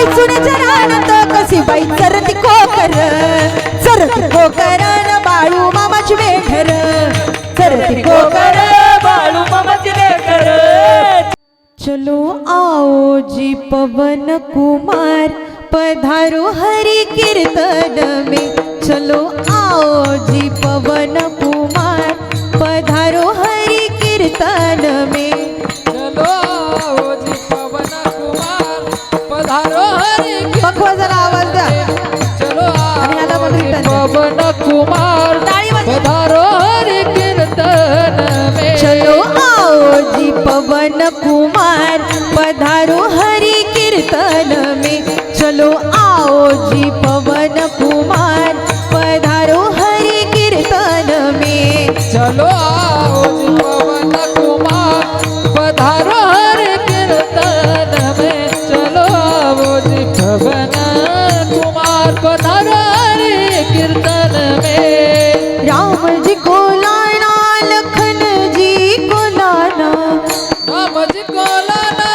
चुण्याच्या रानात कशी बाई चरती कोकरन बाळू मामाची मेढर चरती कोकर बाळू मामाची लेकर चलो आओ जी पवन कुमार पधारो हरि कीर्तन में चलो आओ जी पवन कुमार पधारो हरि कीर्तन में चलो आओ जी पवन कुमार पधारो हरि बघवा जरा आवाज द्या चलो आणि ह्याला आओ पण जी return द्या. पवन कुमार टाळी वाजवा. पधारो हरि कीर्तन में चलो आओ जी पवन कुमार पधारो हरि कीर्तन में चलो आओ जी पवन कुमार पधारो हरि कीर्तन में चलो आओ जी पवन कुमार पधारो हरि कीर्तन में चलो आओ जी पवन कुमार पधारो हरि कीर्तन में राम जी को लाना लखन जी को लाना राम जी को लाना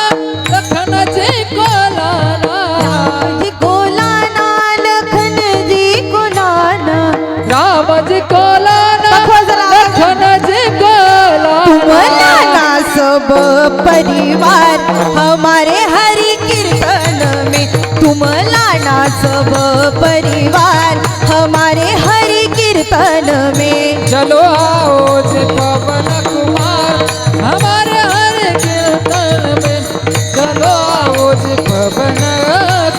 लखन जी को लाना राम जी को लाना लखन जी को लाना राम जी को लाना बघवा जरा. लखन जी को तुम लाना लाना सब परिवार हमारे हरि कीर्तन में तुम लाना सब परिवार हमारे हरि कीर्तन में चलो आओ जी पवन कुमार हमारे हरि कीर्तन में चलो आओ जी पवन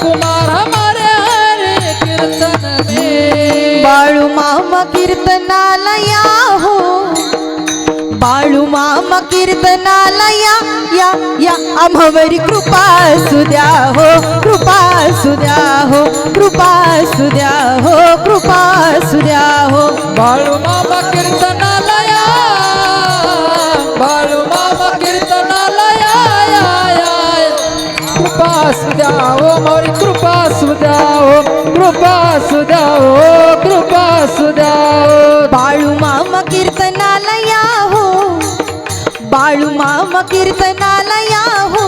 कुमार हमारे हरि कीर्तन में बाळू मामा कीर्तनाला या हो बाळू मामा कीर्तनाला या आम्हावरी कृपा सुद्या हो कृपा सुद्या हो कृपा सुद्या हो कृपा सुद्या हो बाळू मामा कीर्तनालया बाळू मामा कीर्तनालया कृपा सुद्या हो मोरी कृपा सुद्या हो कृपा सुद्या हो कृपा सुद्या हो बाळू मामा कीर्तनाला या हो बाळू मामा कीर्तनाला या हो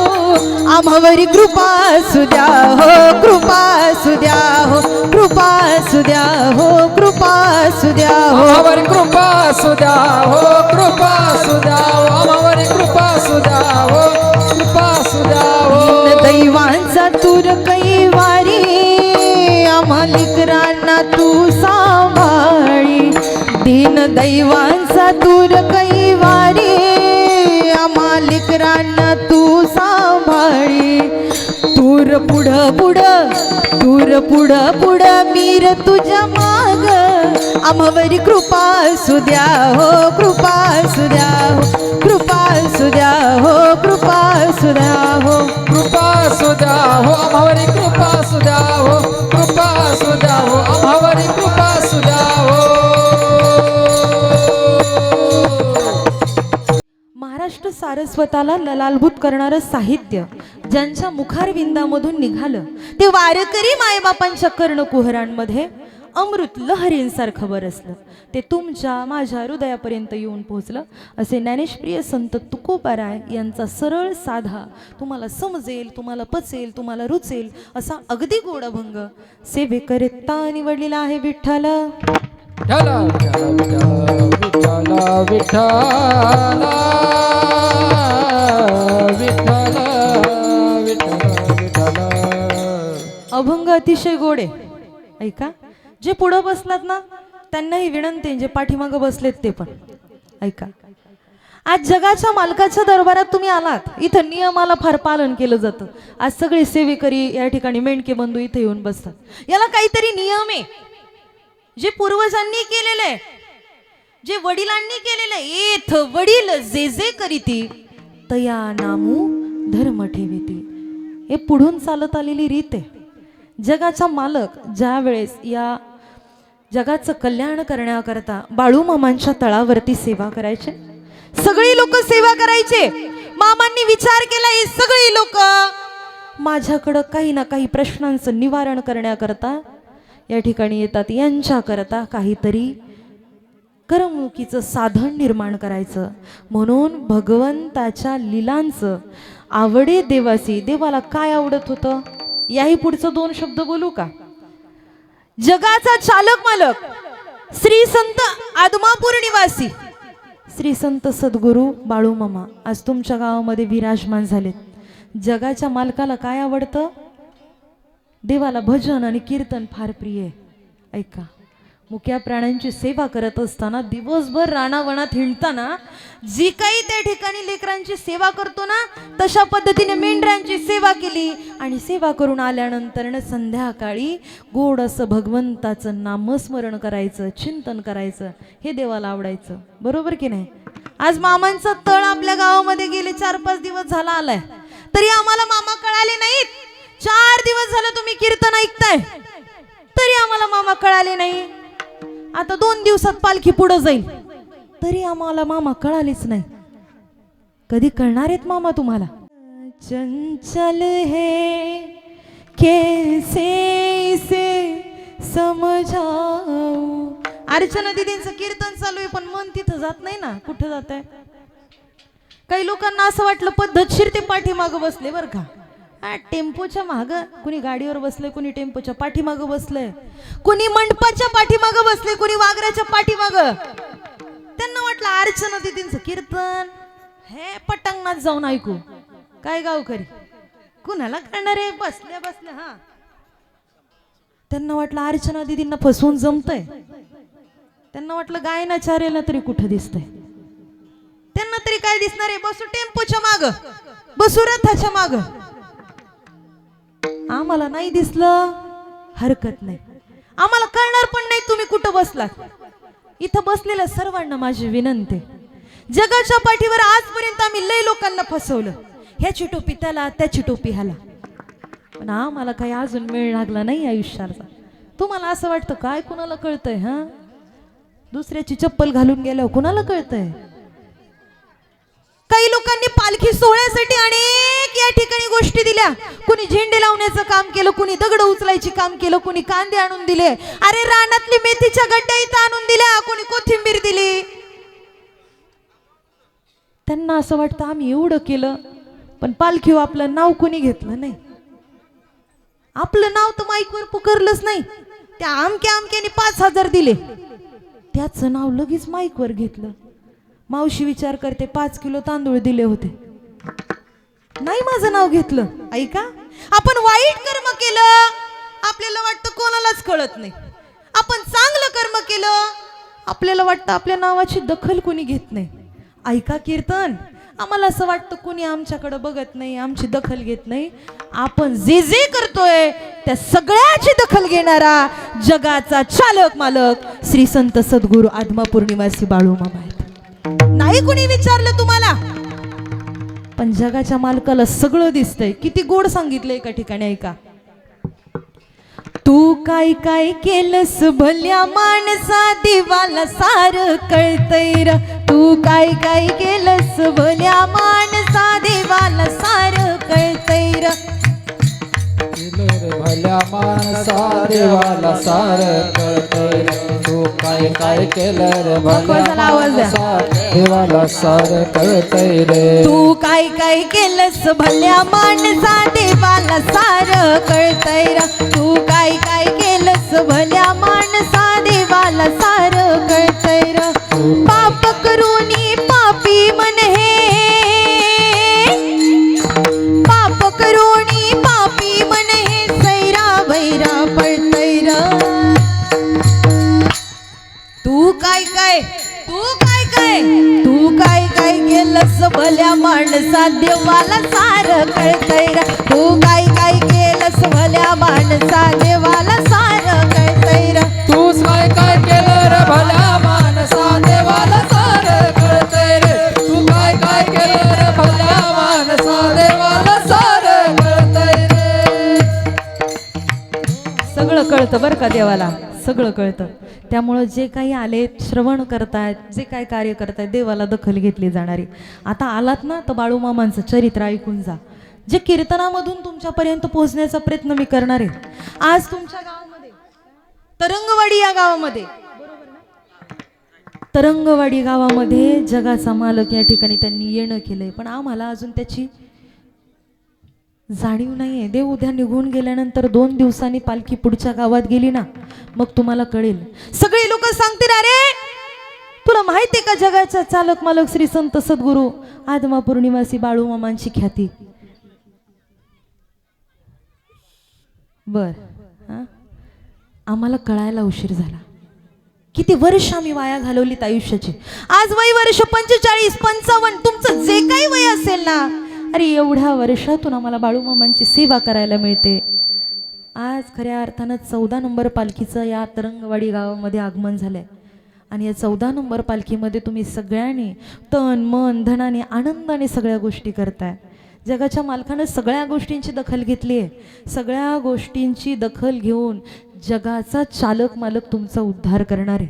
आम्हावरी कृपा सुद्या हो कृपा सुद्या हो कृपा सुद्या हो कृपा सुद्या हो आम्हावर कृपा सुद्या हो कृपा सुद्या हो आम्हावर कृपा सुद्या हो कृपा सुद्या हो दैवांचा तूर कैवारी आम्हा लेकरांना तू सांभाळी दीन दैवांचा तूर कैवारी आम्हा लेकरांना तू सांभाळी तूर पुढं पुढं मीर तुझ्या माग आम्हावरी कृपा सुद्या हो कृपा सुद्या हो कृपा सुद्या हो कृपा सुद्या हो कृपा सुद्या हो आम्हावर कृपा सुद्या हो कृपा सुद्या हो आम्हावर कृपा सुद्या हो महाराष्ट्र सारस्वताला ललालभूत करणारं साहित्य ज्यांच्या मुखारविंदामधून निघालं ते वारकरी मायबापांच्या कर्णकुहरांमध्ये अमृत लहरींसारखं बरसलं ते तुमच्या माझ्या हृदयापर्यंत येऊन पोहोचलं असे ज्ञानेशप्रिय संत तुकोबाराय यांचा सरळ साधा तुम्हाला समजेल तुम्हाला पचेल तुम्हाला रुचेल असा अगदी गोड अभंग सेवेकरिता निवडलेला आहे विठ्ठल विठ्ठला विठ्ठला विठ्ठला विठ्ठला विठ्ठला विठ्ठला अभंग अतिशय गोड आहे ऐका जे पुढं बसलात ना त्यांनाही विनंती आहे, जे पाठीमागं बसलेत ते पण ऐका आज जगाच्या मालकाच्या दरबारात तुम्ही आलात इथं नियमाला फार पालन केलं जातं आज सगळे सेवेकरी या ठिकाणी मेंढके बंधू इथे येऊन बसतात याला काहीतरी नियम आहे जे पूर्वजांनी केलेले जे वडिलांनी केलेले एथ वडील जे जे करीती तया नामू धर्म ठेविती हे पुढून चालत आलेली रीत आहे जगाचा मालक ज्या वेळेस या जगाचं कल्याण करण्याकरता बाळू मामांच्या तळावरती सेवा करायचे सगळी लोक सेवा करायचे मामांनी विचार केला ही सगळी लोक माझ्याकडं काही ना काही प्रश्नांचं निवारण करण्याकरता या ठिकाणी येतात यांच्याकरता काहीतरी करमणुकीचं साधन निर्माण करायचं म्हणून भगवंताच्या लीलांचं आवडे देवासी देवाला काय आवडत होतं याही पुढचं 2 शब्द बोलू का? जगाचा चालक मालक श्री संत आदमापूर निवासी श्री संत सद्गुरू बाळू मामा आज तुमच्या गावामध्ये विराजमान झालेत. जगाच्या मालकाला काय आवडतं? देवाला भजन आणि कीर्तन फार प्रिय आहे. ऐका, मुक्या प्राण्यांची सेवा करत असताना दिवसभर रानावनात हिंडताना जी काही त्या ठिकाणी लेकरांची सेवा करतो ना, तशा पद्धतीने मेंढरांची सेवा केली आणि सेवा करून आल्यानंतर संध्याकाळी गोड असं भगवंताचं नामस्मरण करायचं, चिंतन करायचं, हे देवाला आवडायचं. बरोबर की नाही? आज मामांचा तळ आपल्या गावामध्ये गेले 4-5 दिवस झाला आलाय, तरी आम्हाला मामा कळाले नाहीत. 4 दिवस झालं तुम्ही कीर्तन ऐकताय तरी आम्हाला मामा कळाले नाही. आता 2 दिवसात पालखी पुढे जाईल तरी आम्हाला मामा कळालेच नाही. कधी कळणार आहेत मामा तुम्हाला? चंचल है कैसे इसे समझाऊ. अर्चना दीदींचं कीर्तन चालू आहे पण मन तिथं जात नाही ना. कुठं जात आहे? काही लोकांना असं वाटलं पद्धतशीर ते पाठीमागं बसले बरं का. टेम्पोच्या माग, कुणी गाडीवर बसले, कुणी टेम्पोच्या पाठीमागं बसलंय, कुणी मंडपाच्या पाठीमागं बसले, कुणी वाघराच्या पाठीमागं. त्यांना वाटलं अर्चना दीदींचं कीर्तन हे पटंगणात जाऊन ऐकू. काय गावकरी कुणाला करणार आहे? बसल्या बसल्या. हा, त्यांना वाटलं अर्चना दीदींना फसवून जमतंय. त्यांना वाटलं गायनाचार्याला तरी कुठं दिसतंय. त्यांना तरी काय दिसणार आहे? बसू टेम्पोच्या माग, बसू रथाच्या माग. आम्हाला नाही दिसलं, हरकत नाही. आम्हाला कळणार पण नाही तुम्ही कुठं बसलात. इथं बसलेल्या सर्वांना माझी विनंती, जगाच्या पाठीवर आजपर्यंत आम्ही लय लोकांना फसवलं. ह्याची टोपी त्याला, त्याची टोपी ह्याला, पण आम्हाला काही अजून मेळ लागला नाही आयुष्याचा. तुम्हाला असं वाटतं काय कुणाला कळतंय? हा, दुसऱ्याची चप्पल घालून गेल्यावर कुणाला कळतंय? काही लोकांनी पालखी सोहळ्यासाठी अनेक या ठिकाणी गोष्टी दिल्या. कुणी झेंडे लावण्याचं काम केलं, कुणी दगड उचलायची काम केलं, कुणी कांदे आणून दिले, अरे रानातली मेथीच्या गड्ड्या इथं आणून दिल्या, कुणी कोथिंबीर दिली. त्यांना असं वाटतं आम्ही एवढं केलं पण पालखीवर आपलं नाव कुणी घेतलं नाही. आपलं नाव तर माईकवर पुकारलंच नाही. त्या आमक्या आमक्याने 5,000 दिले, त्याचं नाव लगेच माईकवर घेतलं. मावशी विचार करते 5 किलो तांदूळ दिले होते, नाही माझं नाव घेतलं. ऐका, आपण वाईट कर्म केलं आपल्याला वाटतं कोणालाच कळत नाही. आपण चांगलं कर्म केलं आपल्याला वाटतं आपल्या नावाची दखल कोणी घेत नाही. ऐका कीर्तन, आम्हाला असं वाटतं कोणी आमच्याकडे बघत नाही, आमची दखल घेत नाही. आपण जे जे करतोय त्या सगळ्याची दखल घेणारा जगाचा चालक मालक श्री संत सद्गुरू आदमापूर निवासी बाळू मामा आहेत. नाही कुणी विचारलं तुम्हाला, पण जगाच्या मालकाला सगळं दिसतंय. किती गोड सांगितलंय एका ठिकाणी. ऐका, तू काय काय केलंस भल्या माणसा देवाला सार कळतंय र. तू काय काय केलंस भल्या माणसा देवाला सार कळतंय र. भल्या माणसा देवाला सार कळतंय. तू काय काय केलं रे भल्या माणसा देवाला सार कळतंय रे. तू काय काय केलंस भल्या माणसा देवाला सार कळतंय र. तू काय काय केलंस भल्या माणसा देवाला सार कळतंय र. पाप करूनी पापी मन हे, पाप करूनी पापी मन हे सैरा वैरा पळतंय र. तू काय काय, तू काय काय, तू काय काय केलंस भल्या माणसा देवाला सार कळतंय र. तू काय काय केलंस भल्या माणसा देवाला सार कळतंय र. तूच काय काय केलं रे भल्या माणसा देवाला सार कळतंय रे. तू काय काय केलं रे भल्या माणसा देवाला सार कळतंय रे. सगळं कळतं बरं का देवाला, सगळं कळतं. त्यामुळं जे काही आले श्रवण करतायत, जे काही कार्य करतायत, देवाला दखल घेतली जाणारी. आता आलात ना तर बाळूमामांचं चरित्र ऐकून जा. जे कीर्तनामधून तुमच्यापर्यंत पोहोचण्याचा प्रयत्न मी करणार आहे. आज तुमच्या गावामध्ये तरंगवाडी या गावामध्ये, तरंगवाडी गावामध्ये जगाचा मालक या ठिकाणी त्यांनी येणं केलंय, पण आम्हाला अजून त्याची जाणीव नाहीये. देव उद्या निघून गेल्यानंतर 2 दिवसांनी पालखी पुढच्या गावात गेली ना, मग तुम्हाला कळेल. सगळे लोक सांगतील, अरे तुला माहितीये का जगाचा चालक मालक श्री संत सद्गुरू आदमापूर निवासी बाळूमामांची ख्याती. बर, हा, आम्हाला कळायला उशीर झाला. किती वर्ष आम्ही वाया घालवलीत आयुष्याची. आज वय वर्ष 45 55, तुमचं जे काही वय असेल ना, अरे एवढ्या वर्षातून आम्हाला बाळूमामांची सेवा करायला मिळते. आज खऱ्या अर्थानं 14 नंबर पालखीचं या तरंगवाडी गावामध्ये आगमन झालंय. आणि या 14 नंबर पालखीमध्ये तुम्ही सगळ्यांनी तन मन धनाने आनंदाने सगळ्या गोष्टी करताय. जगाच्या मालकानं सगळ्या गोष्टींची दखल घेतली आहे. सगळ्या गोष्टींची दखल घेऊन जगाचा चालक मालक तुमचा उद्धार करणार आहे.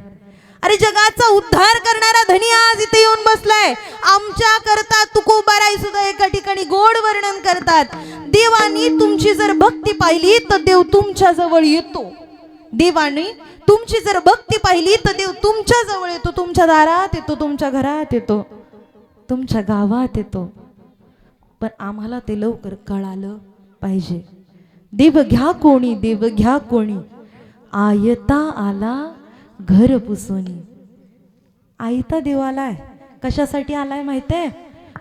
अरे जगाचा उद्धार करणारा धनी आज इथे येऊन बसलाय. आमच्या करता तुकोबाराई सुद्धा एका ठिकाणी गोड वर्णन करतात. देवानी तुमची जर भक्ती पाहिली तर देव तुमच्या जवळ येतो. देवानी तुमची जर भक्ती पाहिली तर देव तुमच्या जवळ येतो, तुमच्या दारात येतो, तुमच्या घरात येतो, तुमच्या गावात येतो. पण आम्हाला ते लवकर कळालं पाहिजे. देव घ्या कोणी, देव घ्या कोणी, आयता आला घर पुसोनी. आयता देव आलाय. कशासाठी आलाय माहितीये?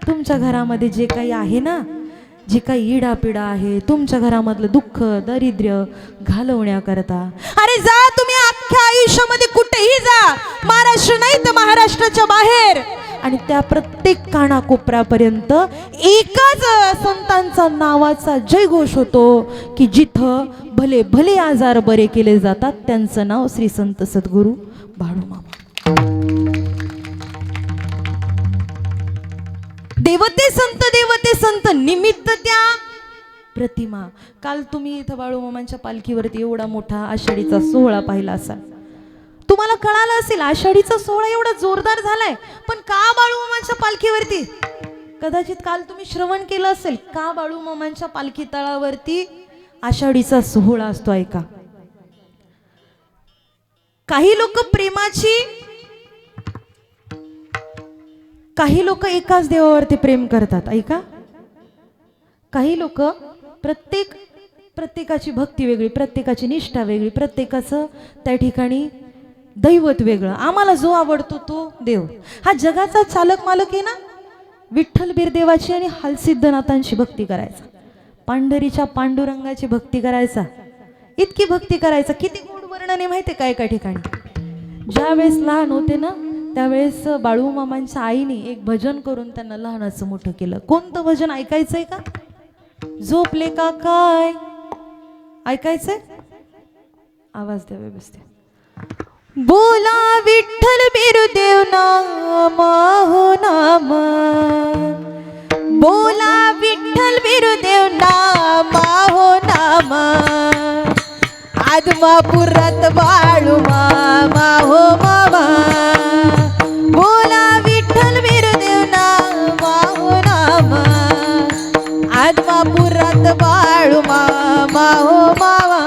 तुमच्या घरामध्ये जे काही आहे ना, जी काही इडापिडा आहे, तुमच्या घरामधलं दुःख दारिद्र्य घालवण्याकरता. अरे जा तुम्ही अख्ख्या आयुष्यामध्ये कुठेही जा, महाराष्ट्र नाही तर महाराष्ट्राच्या बाहेर, आणि त्या प्रत्येक कानाकोपऱ्यापर्यंत एकाच संतांचा नावाचा जयघोष होतो की जिथं भले भले आजार बरे केले जातात. त्यांचं नाव श्री संत सद्गुरू बाळूमामा. देवते संत निमित्त त्या प्रतिमा. काल तुम्ही इथं बाळूमामांच्या पालखीवरती एवढा मोठा आषाढीचा सोहळा पाहिला असाल. तुम्हाला कळालं असेल आषाढीचा सोहळा एवढा जोरदार झालाय, पण का बाळूमामांच्या पालखीवरती? कदाचित काल तुम्ही श्रवण केलं असेल का बाळूमामांच्या पालखी तळावरती आषाढीचा सोहळा असतो. ऐका, काही लोक एकाच देवावरती प्रेम करतात. ऐका, काही लोक प्रत्येकाची भक्ती वेगळी, प्रत्येकाची निष्ठा वेगळी, प्रत्येकाचं त्या ठिकाणी दैवत वेगळं. आम्हाला जो आवडतो तो देव. हा जगाचा चालक मालक आहे ना, विठ्ठल बिरदेवाची आणि हलसिद्धनाथांची भक्ती करायचा, पांढरीच्या पांडुरंगाची भक्ती करायचा, इतकी भक्ती करायचा. किती गोड वर्णन आहे माहिती का? एका ठिकाणी ज्या वेळेस लहान होते ना, त्यावेळेस बाळूमामांच्या आईने एक भजन करून त्यांना लहानाचं मोठं केलं. कोणतं भजन ऐकायचंय का? झोपले का काय ऐकायचंय? आवाज द्या व्यवस्थित. बोला विठ्ठल बिरुदेव नाम हो नाम, बोला विठ्ठल बिरुदेव नाम हो नाम, आदमापुरात बाळू मामा हो मामा, बोला विठ्ठल बिरुदेव नाम हो नाम, आदमापुरात बाळू मामा हो मामा,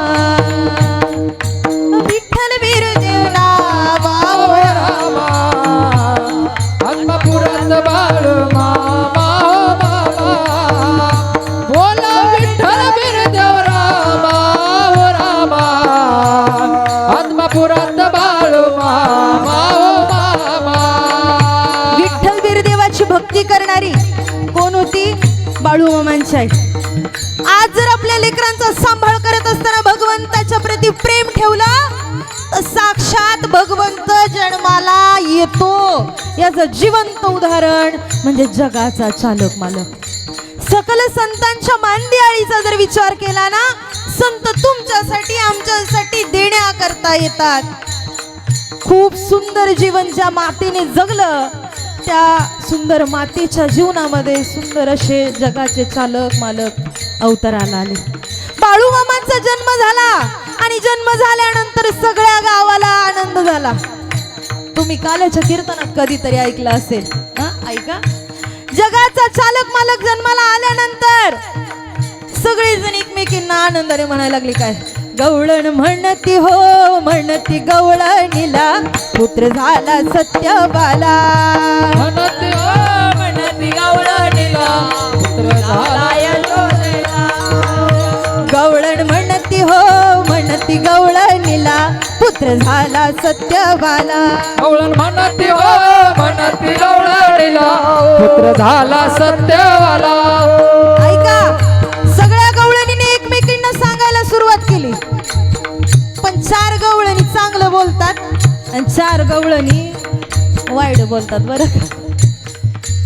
विठ्ठल बिरुदेव नाम हो रामा, आदमापुरात बाळू मामा हो मामा, बोला विठ्ठल बिरदेव रामा हो रामा, आदमापुरात बाळू मामा हो मामा. विठ्ठल बिरदेवाची भक्ती करणारी कोण होती? बाळूमामांची आई. आज जर आपल्या लेकरांचा सांभाळ करत असताना भगवंताच्या प्रति प्रेम ठेवलं तर साक्षात भगवंत जन्माला येतो. याचं जिवंत उदाहरण म्हणजे जगाचा चालक मालक. सकल संतांच्या मांदियाळीचा जर विचार केला ना, संत तुमच्यासाठी आमच्यासाठी देण्याकरता येतात. खूप सुंदर जीवन ज्या मातेने जगलं, त्या सुंदर मातेच्या जीवनामध्ये सुंदर असे जगाचे चालक मालक अवताराला आले. बाळूमामांचा जन्म झाला आणि जन्म झाल्यानंतर सगळ्या गावाला आनंद झाला. तुम्ही कालच्या कीर्तनात कधीतरी ऐकलं असेल. ऐका, जगाचा चालक मालक जन्माला आल्यानंतर सगळेजण एकमेकींना आनंदाने म्हणायला लागले काय? गवळण म्हणती हो म्हणती गवळणीला पुत्र झाला सत्यबाला, म्हणती हो म्हणती गवळणीला पुत्र झाला यशोदेला, गवळण म्हणती हो म्हणती गवळणीला पुत्र झाला सत्यवाला. गवळण म्हणती हो म्हणती गवळणीला पुत्र झाला सत्यवाला. ऐका, सगळ्या गवळणीने एकमेकींना सांगायला सुरुवात केली, पण 4 गवळणी चांगलं बोलतात आणि 4 गवळणी वाईट बोलतात. बरं का,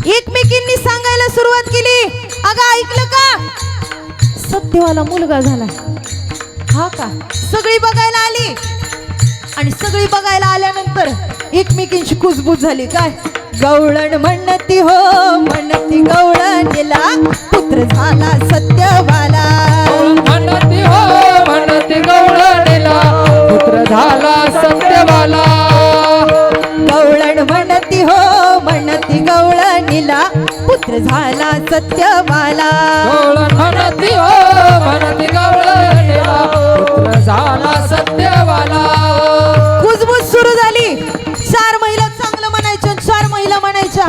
एकमेकींनी सांगायला सुरुवात केली, अगं ऐकलं का, सत्यवाला मुलगा झाला. हा का, सगळी बघायला आली आणि सगळी बघायला आल्यानंतर एकमेकींची कुजबूज झाली. काय, गवळण म्हणती हो म्हणती गवळणीला पुत्र झाला सत्यवाला. म्हणती हो म्हणती गवळणीला पुत्र झाला सत्यवाला. गवळण म्हणती हो म्हणती गवळणीला पुत्र झाला सत्यवाला. गवळण म्हणती हो म्हणती गवळणीला पुत्र झाला सत्यवाला. कुजबूज सुरू झाली. 4 महिला चांगलं म्हणायच्या, 4 महिला म्हणायच्या,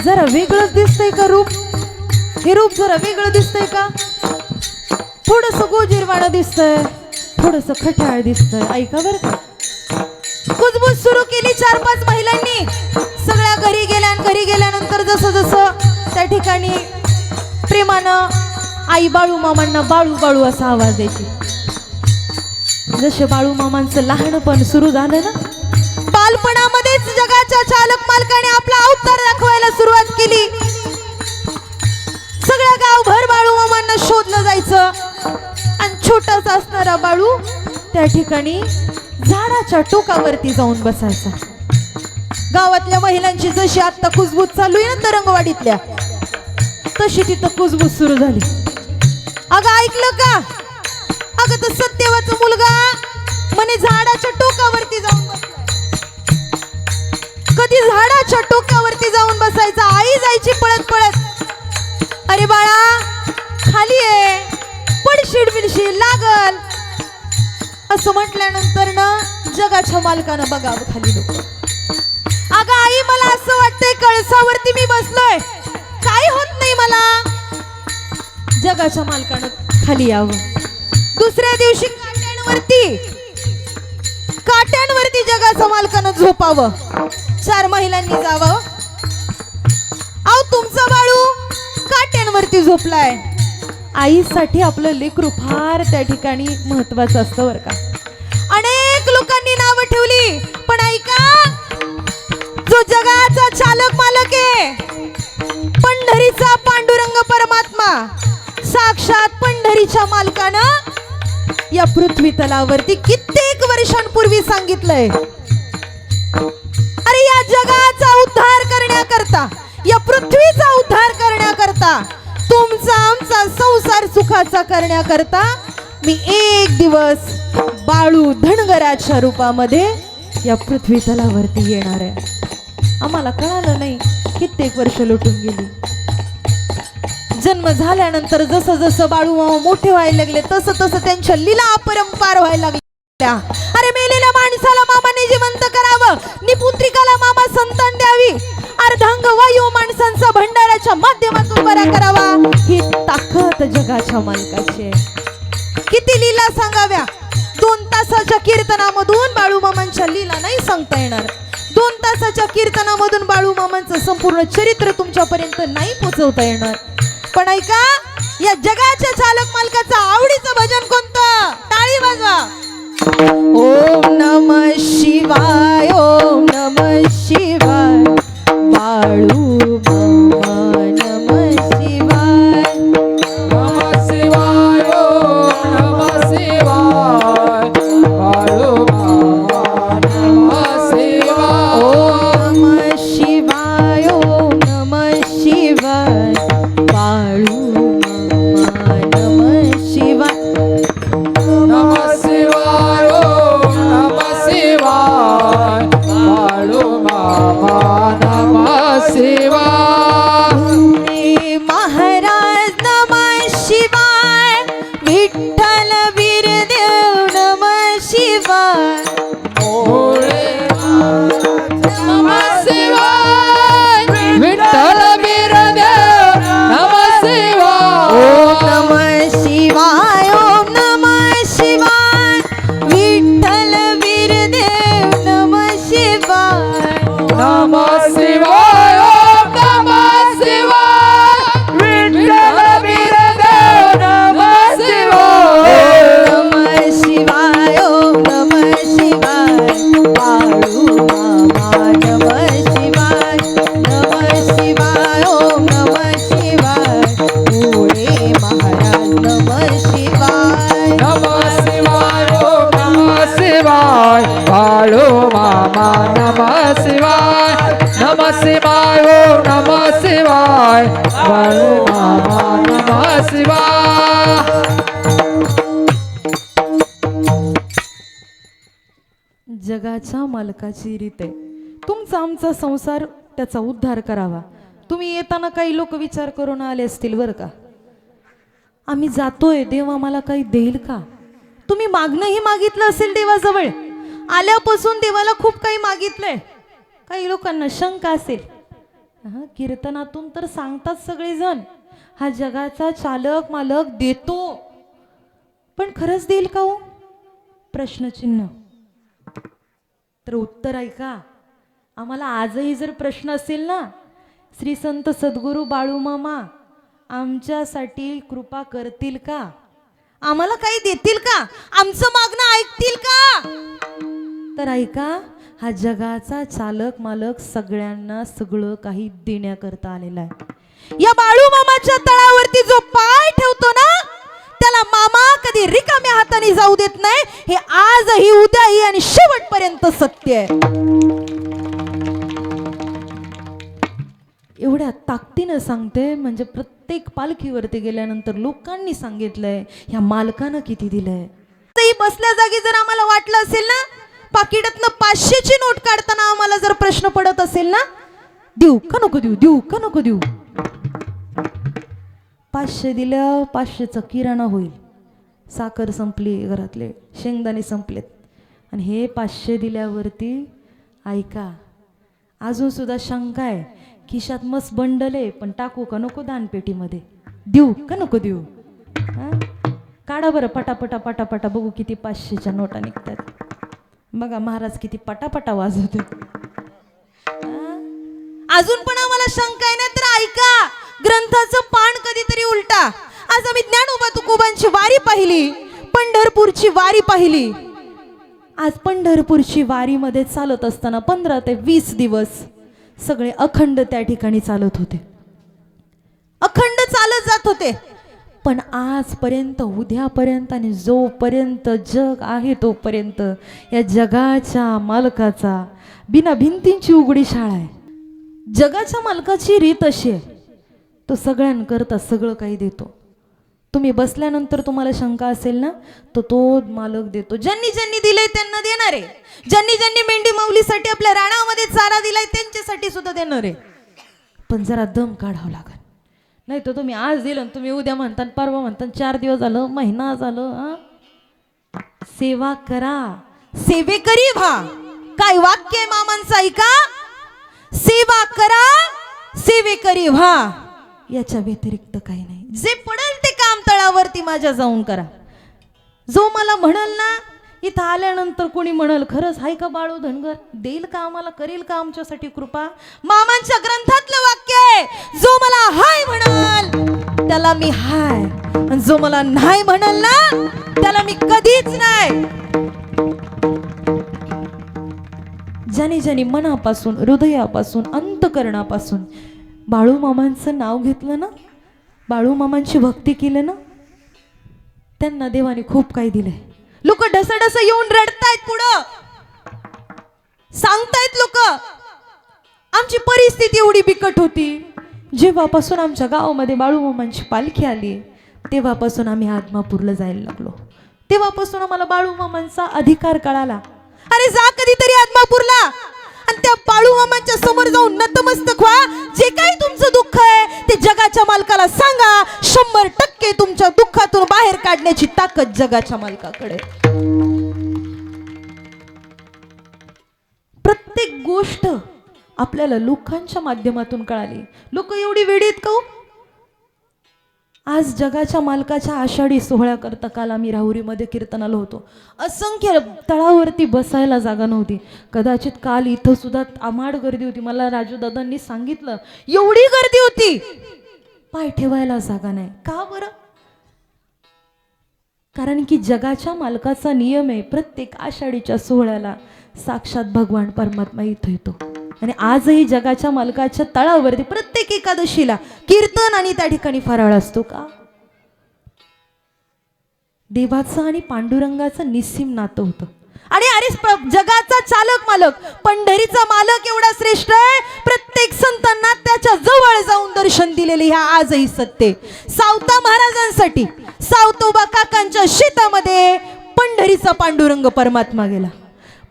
जरा वेगळंच दिसतंय का रूप, हे रूप जरा वेगळं दिसतंय का, थोडस गोजीरवाणं दिसतंय, थोडस खट्याळ दिसतंय. ऐका बरं का, कुजबूज सुरू केली 4-5 महिलांनी. सगळ्या घरी गेल्या आणि घरी गेल्यानंतर जसं जसं त्या ठिकाणी प्रेमानं आई बाळू मामांना बाळू बाळू असा आवाज द्यायची. जसे बाळू मामांचं लहानपण सुरू झालं ना, बालपणामध्येच जगाच्या चालक मालकाने आपला अवतार दाखवायला सुरुवात केली. सगळ्या गावभर बाळू मामांना शोधलं जायचं आणि छोटासा असणारा बाळू त्या ठिकाणी झाडाच्या टोकावरती जाऊन बसायचा. गावातल्या महिलांची जशी आता कुजबूज चालू आहे ना तरंगवाडीतल्या, तशी तिथं कुजबूज सुरू झाली. अगं ऐकलं का, अगं तर सत्यवाचा मुलगा म्हणे झाडाच्या टोकावरती जाऊन बसलाय. कधी झाडाच्या टोकावरती जाऊन बसायचा, आई जायची पळत पळत, अरे बाळा खाली आहे, पडशीड बिडशीड लागल असं म्हटल्यानंतर ना जगाच्या मालकानं बघावं खाली लोक. अगं आई मला असं वाटतंय कळसावरती मी बसलोय, काय होत नाही मला. जगाच्या मालकानं खाली यावं. दुसऱ्या दिवशी काट्यांवरती जगाच्या मालकानं झोपावं. 4 महिलांनी जावं, अहो तुमचा बाळू काट्यांवरती झोपलाय. आईसाठी आपलं लेकरू फार त्या ठिकाणी महत्वाचं असतं बरं का. अनेक लोकांनी नावं ठेवली, पण ऐका, जो जगाचा चालक मालक आहे, पंढरीचा पांडुरंग परमात्मा, साक्षात पंढरीच्या मालकानं या पृथ्वी तलावरती कित्येक वर्षांपूर्वी सांगितलंय, अरे या जगाचा उद्धार करण्याकरता, या पृथ्वीचा उद्धार करण्याकरता, तुमचा आमचा संसार सुखाचा करण्याकरता मी एक दिवस बाळू धनगराच्या रूपामध्ये या पृथ्वी तलावरती येणार आहे. आम्हाला कळालं नाही, कित्येक वर्ष लुटून गेली. जन्म झाल्यानंतर जसं जसं बाळू मामा मोठे व्हायला लागले तसं तसं त्यांच्या लीला अपरंपार व्हायला लागल्या. अरे मेलेल्या माणसाला मामाने जिवंत करावं, निपुत्रिकाला मामा संतान द्यावी, अर्धांग वायू माणसांचा भंडाराच्या माध्यमातून बरा करावा. ही ताकद जगाच्या मालकाची आहे. किती लीला सांगाव्या, 2 तासाच्या कीर्तनामधून बाळू मामांच्या लीला नाही सांगता येणार. 2 तासाच्या कीर्तनामधून बाळू मामांचं संपूर्ण चरित्र तुमच्यापर्यंत नाही पोहोचवता येणार. पण ऐका, या जगाच्या चालक मालकाचं आवडीचं भजन कोणतं? टाळी वाजवा. ओम नमः शिवाय, ओम नमः शिवाय, बाळू मामा नमः शिवाय. नमः शिवाय ओम नमः शिवाय, बाळू मामा नमः शिवाय. ओम नमः शिवाय, ओम नमः शिवाय, बाळू मामा नमः शिवाय बाळू मामा नम शिवाय नम शिवाय ओ नम शिवाय बाळू मामा नम शिवाय. जगाच्या मालकाची रीत आहे तुमचा आमचा संसार त्याचा उद्धार करावा. तुम्ही येताना काही लोक विचार करून आले असतील बरं का, आम्ही जातोय देव आम्हाला काही देईल का. तुम्ही मागणंही मागितलं असेल देवाजवळ, आल्यापासून देवाला खूप काही मागितलंय. काही लोकांना शंका असेल, कीर्तनातून तर सांगतात सगळेजण हा जगाचा चालक मालक देतो, पण खरंच देईल का हो, प्रश्नचिन्ह. तर उत्तर ऐका, आम्हाला आजही जर प्रश्न असेल ना, श्री संत सद्गुरू बाळूमामा आमच्यासाठी कृपा करतील का, आम्हाला काही देतील का, आमचं मागणं ऐकतील का. तर ऐका, हा जगाचा चालक मालक सगळ्यांना सगळं काही देण्याकरता आलेला आहे. या बाळूमामाच्या तळावरती जो पाय ठेवतो ना, त्याला मामा कधी रिकाम्या हाताने जाऊ देत नाही. हे आजही उद्याही आणि शेवटपर्यंत सत्य आहे. एवढ्या ताकदीनं सांगते, म्हणजे प्रत्येक पालखीवरती गेल्यानंतर लोकांनी सांगितलंय ह्या मालकानं किती दिलंय. बसल्या जागी जर आम्हाला वाटलं असेल ना, पाकिटातनं 500ची नोट काढताना आम्हाला जर प्रश्न पडत असेल ना, देऊ का नको देऊ, देऊ का नको देऊ. 500 दिलं, 500चा किराणा होईल. साखर संपली, घरातले शेंगदाणे संपलेत, आणि हे 500 दिल्यावरती ऐका, अजून सुद्धा शंका आहे, खिशात मस्त बंडल आहे, पण टाकू का नको दानपेटीमध्ये, देऊ का नको देऊ. काढा बरं पटापटा पटापटा, बघू किती 500च्या नोटा निघतात. बघा महाराज किती पटापटा वाजवते. अजून पण आम्हाला शंका आहे ना, तर ऐका, ग्रंथाचं पान कधीतरी उलटा. आज आम्ही ज्ञानोबा तुकोबांची वारी पाहिली, पंढरपूरची वारी पाहिली. आज पंढरपूरची वारीमध्ये चालत असताना 15 ते 20 दिवस सगळे अखंड त्या ठिकाणी चालत होते, अखंड चालत जात होते. पण आजपर्यंत, उद्यापर्यंत आणि जोपर्यंत जग आहे तोपर्यंत या जगाच्या मालकाचा बिना भिंतींची उघडी शाळा आहे. जगाच्या मालकाची रीत अशी आहे, तो सगळ्यांकरता सगळं काही देतो. तुम्ही बसल्यानंतर तुम्हाला शंका असेल ना, तो मालक देतो. ज्यांनी ज्यांनी दिलंय त्यांना देणार आहे. ज्यांनी ज्यांनी मेंढी माऊलीसाठी आपल्या राणामध्ये चारा दिलाय त्यांच्यासाठी सुद्धा देणार आहे. पण जरा दम काढावं लागेल, नाही तर तुम्ही आज दिलं, तुम्ही उद्या म्हणता, परवा म्हणता, 4 दिवस झालं, महिना झालं. सेवा करा, सेवेकरी व्हा. काय वाक्य आहे मामांचं ऐका, सेवा करा, सेवेकरी व्हा. याच्या व्यतिरिक्त काही नाही. जे पडेल ते काम तळावरती माझ्या जाऊन करा. जो मला म्हणाल ना, इथं आल्यानंतर कोणी म्हणाल खरंच हाय का बाळू धनगर, देईल का आम्हाला, करेल का आमच्यासाठी कृपा, मामांच्या ग्रंथातलं वाक्य आहे, जो मला हाय म्हणाल त्याला मी हाय, आणि जो मला नाही म्हणाल ना त्याला मी कधीच नाही. ज्याने ज्याने मनापासून, हृदयापासून, अंतकरणापासून बाळू मामांचं नाव घेतलं ना, बाळू मामांची भक्ती केली ना, त्यांना देवाने खूप काही दिलंय. लोक ढसढस येऊन रडतायत, पुढं सांगतायत लोक, आमची परिस्थिती एवढी बिकट होती. जेव्हापासून आमच्या गावामध्ये बाळू मामांची पालखी आली, तेव्हापासून आम्ही आदमापूरला जायला लागलो. तेव्हापासून आम्हाला बाळू मामांचा अधिकार कळाला. अरे जा कधीतरी आदमापूरला, आणि त्या बाळू मामांच्या समोर जाऊन नतमस्तक व्हा. जे काही तुमचं दुःख आहे ते जगाच्या मालकाला सांगा. 100% तुमच्या दुःखातून बाहेर काढण्याची ताकद जगाच्या मालकाकडे. प्रत्येक गोष्ट आपल्याला लोकांच्या माध्यमातून कळाली. लोक एवढी वेडीत का? आज जगाच्या मालकाच्या आषाढी सोहळ्याकरता काल आम्ही राहुरीमध्ये कीर्तनाला होतो. असंख्य तळावरती बसायला जागा नव्हती. कदाचित काल इथं सुद्धा अमाड गर्दी होती. मला राजू दादांनी सांगितलं एवढी गर्दी होती, पाय ठेवायला जागा नाही. का बरं? कारण की जगाच्या मालकाचा नियम आहे, प्रत्येक आषाढीच्या सोहळ्याला साक्षात भगवान परमात्मा इथं येतो. आणि आजही जगाच्या मालकाच्या तळावरती प्रत्येक एकादशीला कीर्तन आणि त्या ठिकाणी फराळ असतो. का? देवाचं आणि पांडुरंगाचं निस्सीम नातं होतं. आणि अरे जगाचा चालक मालक पंढरीचा मालक एवढा श्रेष्ठ आहे, प्रत्येक संतांना त्याच्या जवळ जाऊन दर्शन दिलेले ह्या आजही सत्य. सावता महाराजांसाठी सावतोबा काकांच्या शेतामध्ये पंढरीचा पांडुरंग परमात्मा गेला.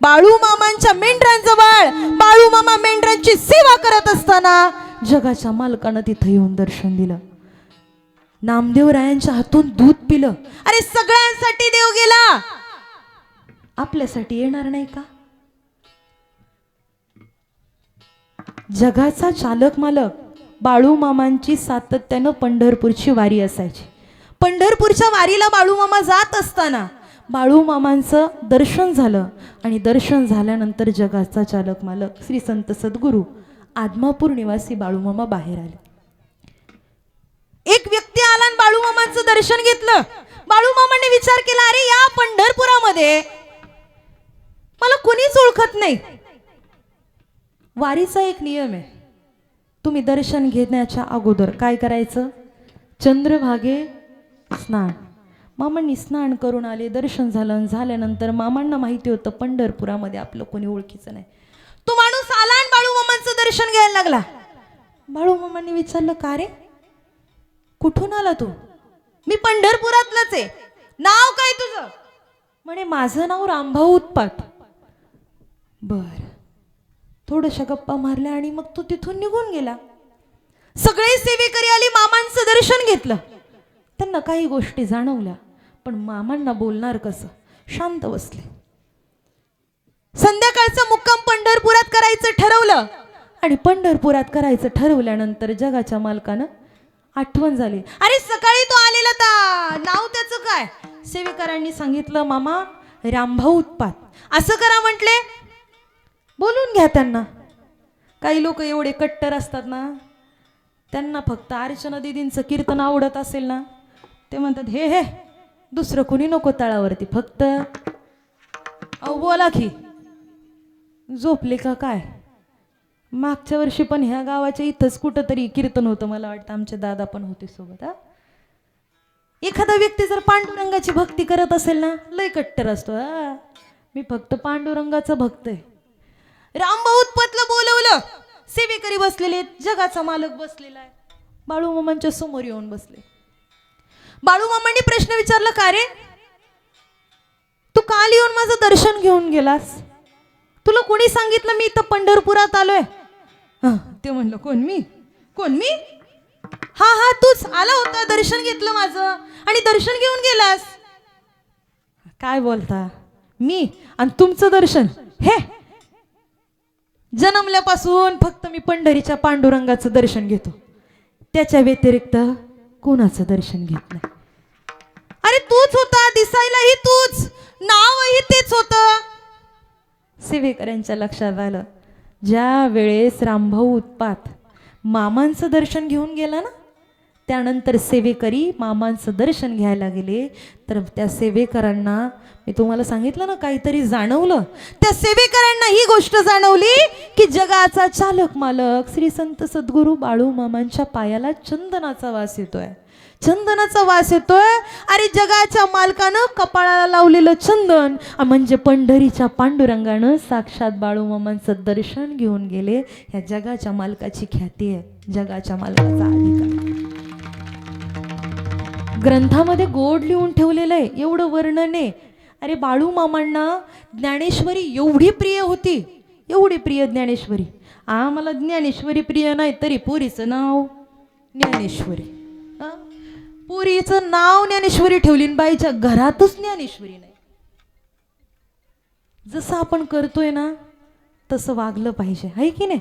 बाळू मामांच्या मेंढरांजवळ बाळू मामा मेंढरांची सेवा करत असताना जगाच्या मालकानं तिथे येऊन दर्शन दिलं. नामदेवरायांच्या हातून दूध पिलं. अरे सगळ्यांसाठी देव गेला, आपल्यासाठी येणार नाही का? जगाचा चालक मालक बाळू मामांची सातत्यानं पंढरपूरची वारी असायची. पंढरपूरच्या वारीला बाळू मामा जात असताना बाळू मामांचं दर्शन झालं आणि दर्शन झाल्यानंतर जगाचा चालक मालक श्री संत सद्गुरू आदमापूर निवासी बाळू मामा बाहेर आले. एक व्यक्ती आला आणि बाळू मामांचं दर्शन घेतलं. बाळू मामांनी विचार केला, अरे या पंढरपुरामध्ये मला कोणीच ओळखत नाही. वारीचा एक नियम आहे, तुम्ही दर्शन घेण्याच्या अगोदर काय करायचं? चंद्रभागे स्नान. मामांनी स्नान करून आले, दर्शन झालं. झाल्यानंतर मामांना माहिती होतं पंढरपुरामध्ये आपलं कोणी ओळखीचं नाही. तो माणूस आला आणि बाळू मामांचं दर्शन घ्यायला लागला. बाळू मामांनी विचारलं, का रे कुठून आला तू? मी पंढरपुरातलाच आहे. नाव काय तुझं? म्हणे माझं नाव रामभाऊ उत्पात. बर, थोड्याशा गप्पा मारल्या आणि मग तो तिथून निघून गेला. सगळे सेवेकरी आले, मामांचं दर्शन घेतलं. त्यांना काही गोष्टी जाणवल्या, पण मामांना बोलणार कसं? शांत बसले. संध्याकाळचा मुक्काम पंढरपुरात करायचं ठरवलं आणि पंढरपुरात करायचं ठरवल्यानंतर जगाच्या मालकानं आठवण झाली, अरे सकाळी तो आलेला नाव त्याचं काय? सेवेकरांनी सांगितलं, मामा रामभाऊ उत्पात. असं करा म्हटले, बोलून घ्या त्यांना. काही लोक एवढे कट्टर असतात ना, त्यांना फक्त अर्चना दीदींचं कीर्तन आवडत असेल ना, ते म्हणतात हे हे दुसरं कोणी नको तळावरती, फक्त अहो बोला की. झोपले का काय? मागच्या वर्षी पण ह्या गावाच्या इथंच कुठंतरी कीर्तन होतं, मला वाटतं आमचे दादा पण होते सोबत. एखादा व्यक्ती जर पांडुरंगाची भक्ती करत असेल ना, लय कट्टर असतो. मी फक्त पांडुरंगाचा भक्त आहे. रामभाऊ उत्पातला बोलवलं. सेवेकरी बसलेले, जगाचा मालक बसलेला आहे. बाळू मामांच्या समोर येऊन बसले. बाळू मामांनी प्रश्न विचारला, का रे तू काल येऊन माझं दर्शन घेऊन गेलास? तुला कोणी सांगितलं मी इथं पंढरपुरात आलोय? ते म्हणलं, कोण मी? कोण मी? हा हा तूच आला होता, दर्शन घेतलं माझं आणि दर्शन घेऊन गेलास. काय बोलता? मी आणि तुमचं दर्शन? हे जन्मल्यापासून फक्त मी पंढरीच्या पांडुरंगाचं दर्शन घेतो, त्याच्या व्यतिरिक्त कोणाचं दर्शन घेत नाही. अरे तूच होता, दिसायलाही तूच, नावही तेच होतं. सेवेकऱ्यांच्या लक्षात आलं, ज्या वेळेस रामभाऊ उत्पात मामांचं दर्शन घेऊन गेला ना, त्यानंतर सेवेकरी मामांचं दर्शन घ्यायला गेले, तर त्या सेवेकरांना मी तुम्हाला सांगितलं ना काहीतरी जाणवलं. त्या सेवेकरांना ही गोष्ट जाणवली की जगाचा चालक मालक श्री संत सद्गुरू बाळू मामांच्या पायाला चंदनाचा वास येतोय. चंदनाचा वास येतोय. अरे जगाच्या मालकानं कपाळाला लावलेलं चंदन म्हणजे पंढरीच्या पांडुरंगानं साक्षात बाळू मामांचं दर्शन घेऊन गेले. ह्या जगाच्या मालकाची ख्याती आहे, जगाच्या मालकाचा अधिकार. ग्रंथामध्ये गोड लिहून ठेवलेलं आहे, एवढं वर्णन आहे. अरे बाळू मामांना ज्ञानेश्वरी एवढी प्रिय होती, एवढी प्रिय ज्ञानेश्वरी. आम्हाला ज्ञानेश्वरी प्रिय नाही, तरी पुरीचं नाव ज्ञानेश्वरी. पुरीचं नाव ज्ञानेश्वरी ठेवली, बाईच्या घरातच ज्ञानेश्वरी नाही. जसं आपण करतोय ना तसं वागलं पाहिजे, आहे की नाही?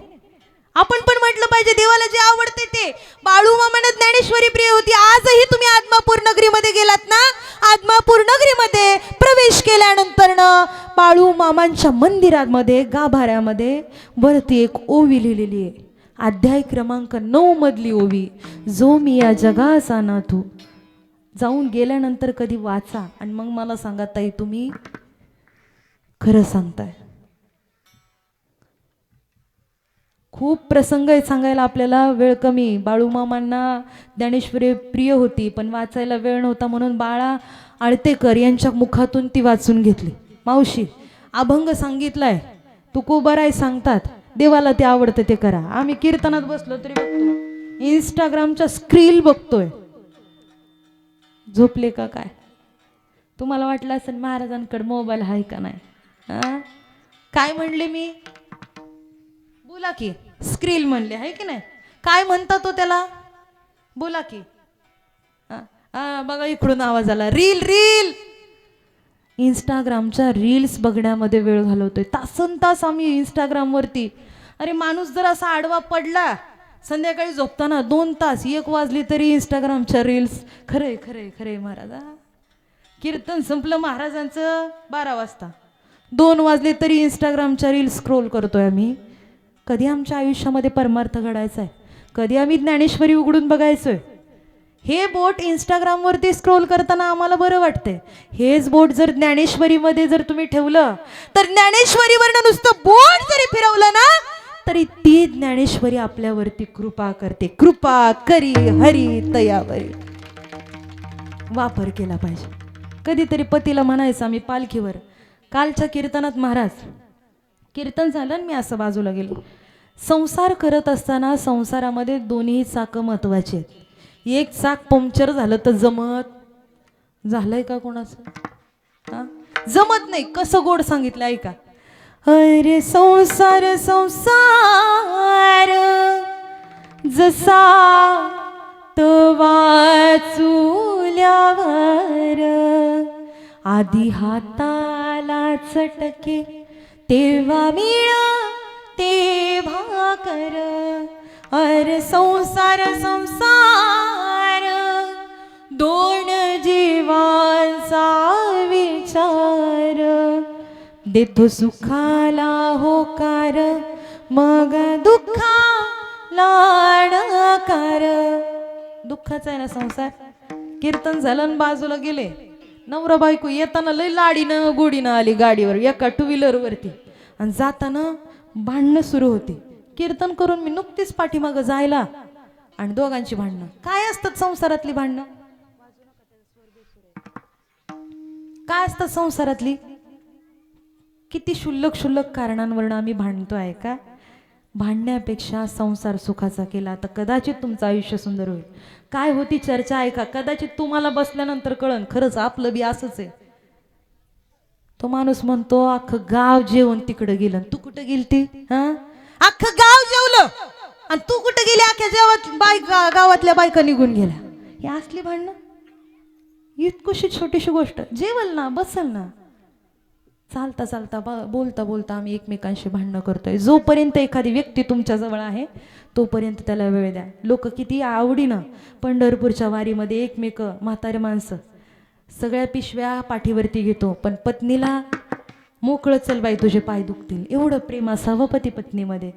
आपण पण म्हटलं पाहिजे देवाला जे आवडते ते. बाळू मामांना ज्ञानेश्वरी प्रिय होती. आजही तुम्ही आदमापूर नगरीमध्ये गेलात ना, आदमापूर नगरीमध्ये प्रवेश केल्यानंतर ना बाळू मामांच्या मंदिरामध्ये गाभाऱ्यामध्ये वरती एक ओवी लिहिलेली आहे, अध्याय क्रमांक 9 मधली ओवी, जो मी या जगाचा नाथू. जाऊन गेल्यानंतर कधी वाचा आणि मग मला सांगा ताई तुम्ही खरं सांगताय. खूप प्रसंग आहेत सांगायला, आपल्याला वेळ कमी. बाळू मामांना ज्ञानेश्वरी प्रिय होती पण वाचायला वेळ नव्हता, म्हणून बाळा आळतेकर यांच्या मुखातून ती वाचून घेतली. मावशी अभंग सांगितलाय तुकोबाराय सांगतात देवाला ते आवडतं ते करा. आम्ही कीर्तनात बसलो तरी बघतो, इंस्टाग्रामच्या स्क्रील बघतोय. झोपले का काय? तुम्हाला वाटलं असेल महाराजांकडे मोबाईल आहे का नाही. हा काय म्हणले मी? बोला की. स्क्रील म्हणले आहे की नाही? काय म्हणता तो त्याला? बोला की. बघा इकडून आवाज आला. Reel reel. इंस्टाग्रामच्या रील्स बघण्यामध्ये वेळ घालवतोय. तासन तास आम्ही इंस्टाग्रामवरती. अरे माणूस जर असा आडवा पडला संध्याकाळी झोपताना 2 तास 1 वाजली तरी इंस्टाग्रामच्या रील्स. खरे खरे खरे महाराजा. कीर्तन संपलं महाराजांचं 12 वाजता, 2 वाजले तरी इंस्टाग्रामच्या रील्स स्क्रोल करतोय आम्ही. कधी आमच्या आयुष्यामध्ये परमार्थ घडायचा आहे? कधी आम्ही ज्ञानेश्वरी उघडून बघायचोय? हे बोट इंस्टाग्रामवरती स्क्रोल करताना आम्हाला बरं वाटतंय. हेच बोट जर ज्ञानेश्वरीमध्ये जर तुम्ही ठेवलं तर ज्ञानेश्वरीवरनं नुसतं बोट जरी फिरवलं ना तरी ती ज्ञानेश्वरी आपल्यावरती कृपा करते. कृपा करी हरी तयावरी. वापर केला पाहिजे. कधीतरी पतीला म्हणायचं आम्ही पालखीवर. कालच्या कीर्तनात महाराज कीर्तन झालं आणि मी असं बाजूला गेलो. संसार करत असताना संसारामध्ये दोन्ही चाकं महत्वाची आहेत. एक चाक पंक्चर झालं तर जमत झालंय का कोणाचं? हा जमत नाही. कसं गोड सांगितलं ऐका. अरे संसार संसार जसा तवा चुल्यावर आधी हाताला चटके तेव्हा मिळ तेव्हा कर. अरे संसार संसार दोन जीवांचा विचार देतो सुखाला होकार मग दुःखाला नकार. दुःखाचा आहे ना संसार. कीर्तन झालं आणि बाजूला गेले. नवरा बायको येताना लय लाडीनं गोडीनं आली गाडीवर एका 2 व्हीलरवरती आणि जाताना भांडणं सुरू होती. कीर्तन करून मी नुकतीच पाठीमागं जायला आणि दोघांची भांडणं. काय असतात संसारातली भांडणं? काय असतात संसारातली? किती शुल्लक शुल्लक कारणांवरून आम्ही भांडतो आहे का? भांडण्यापेक्षा संसार सुखाचा केला तर कदाचित तुमचं आयुष्य सुंदर होईल. काय होती चर्चा ऐका. कदाचित तुम्हाला बसल्यानंतर कळन खरंच आपलं बी असंच आहे. तो माणूस म्हणतो अख्खं गाव जेवण तिकडं गेलं. तू कुठं गेलती? हा अख्खं गाव जेवलं आणि तू कुठं गेली? अख्ख्या जेवत गावातल्या बायका निघून गेल्या. ही असली भांडणं. इतकुशी छोटीशी गोष्ट जेवल ना बसल ना. चालता चालता बोलता बोलता आम्ही एकमेकांशी भांडणं करतोय. जोपर्यंत एखादी व्यक्ती तुमच्या जवळ आहे तोपर्यंत त्याला वेळ द्या. लोक किती आवडीनं पंढरपूरच्या वारीमध्ये एकमेक म्हातारे माणसं सगळ्या पिशव्या पाठीवरती घेतो पण पत्नीला मोकळं चल बाई तुझे पाय दुखतील एवढं प्रेम असावं पती पत्नीमध्ये.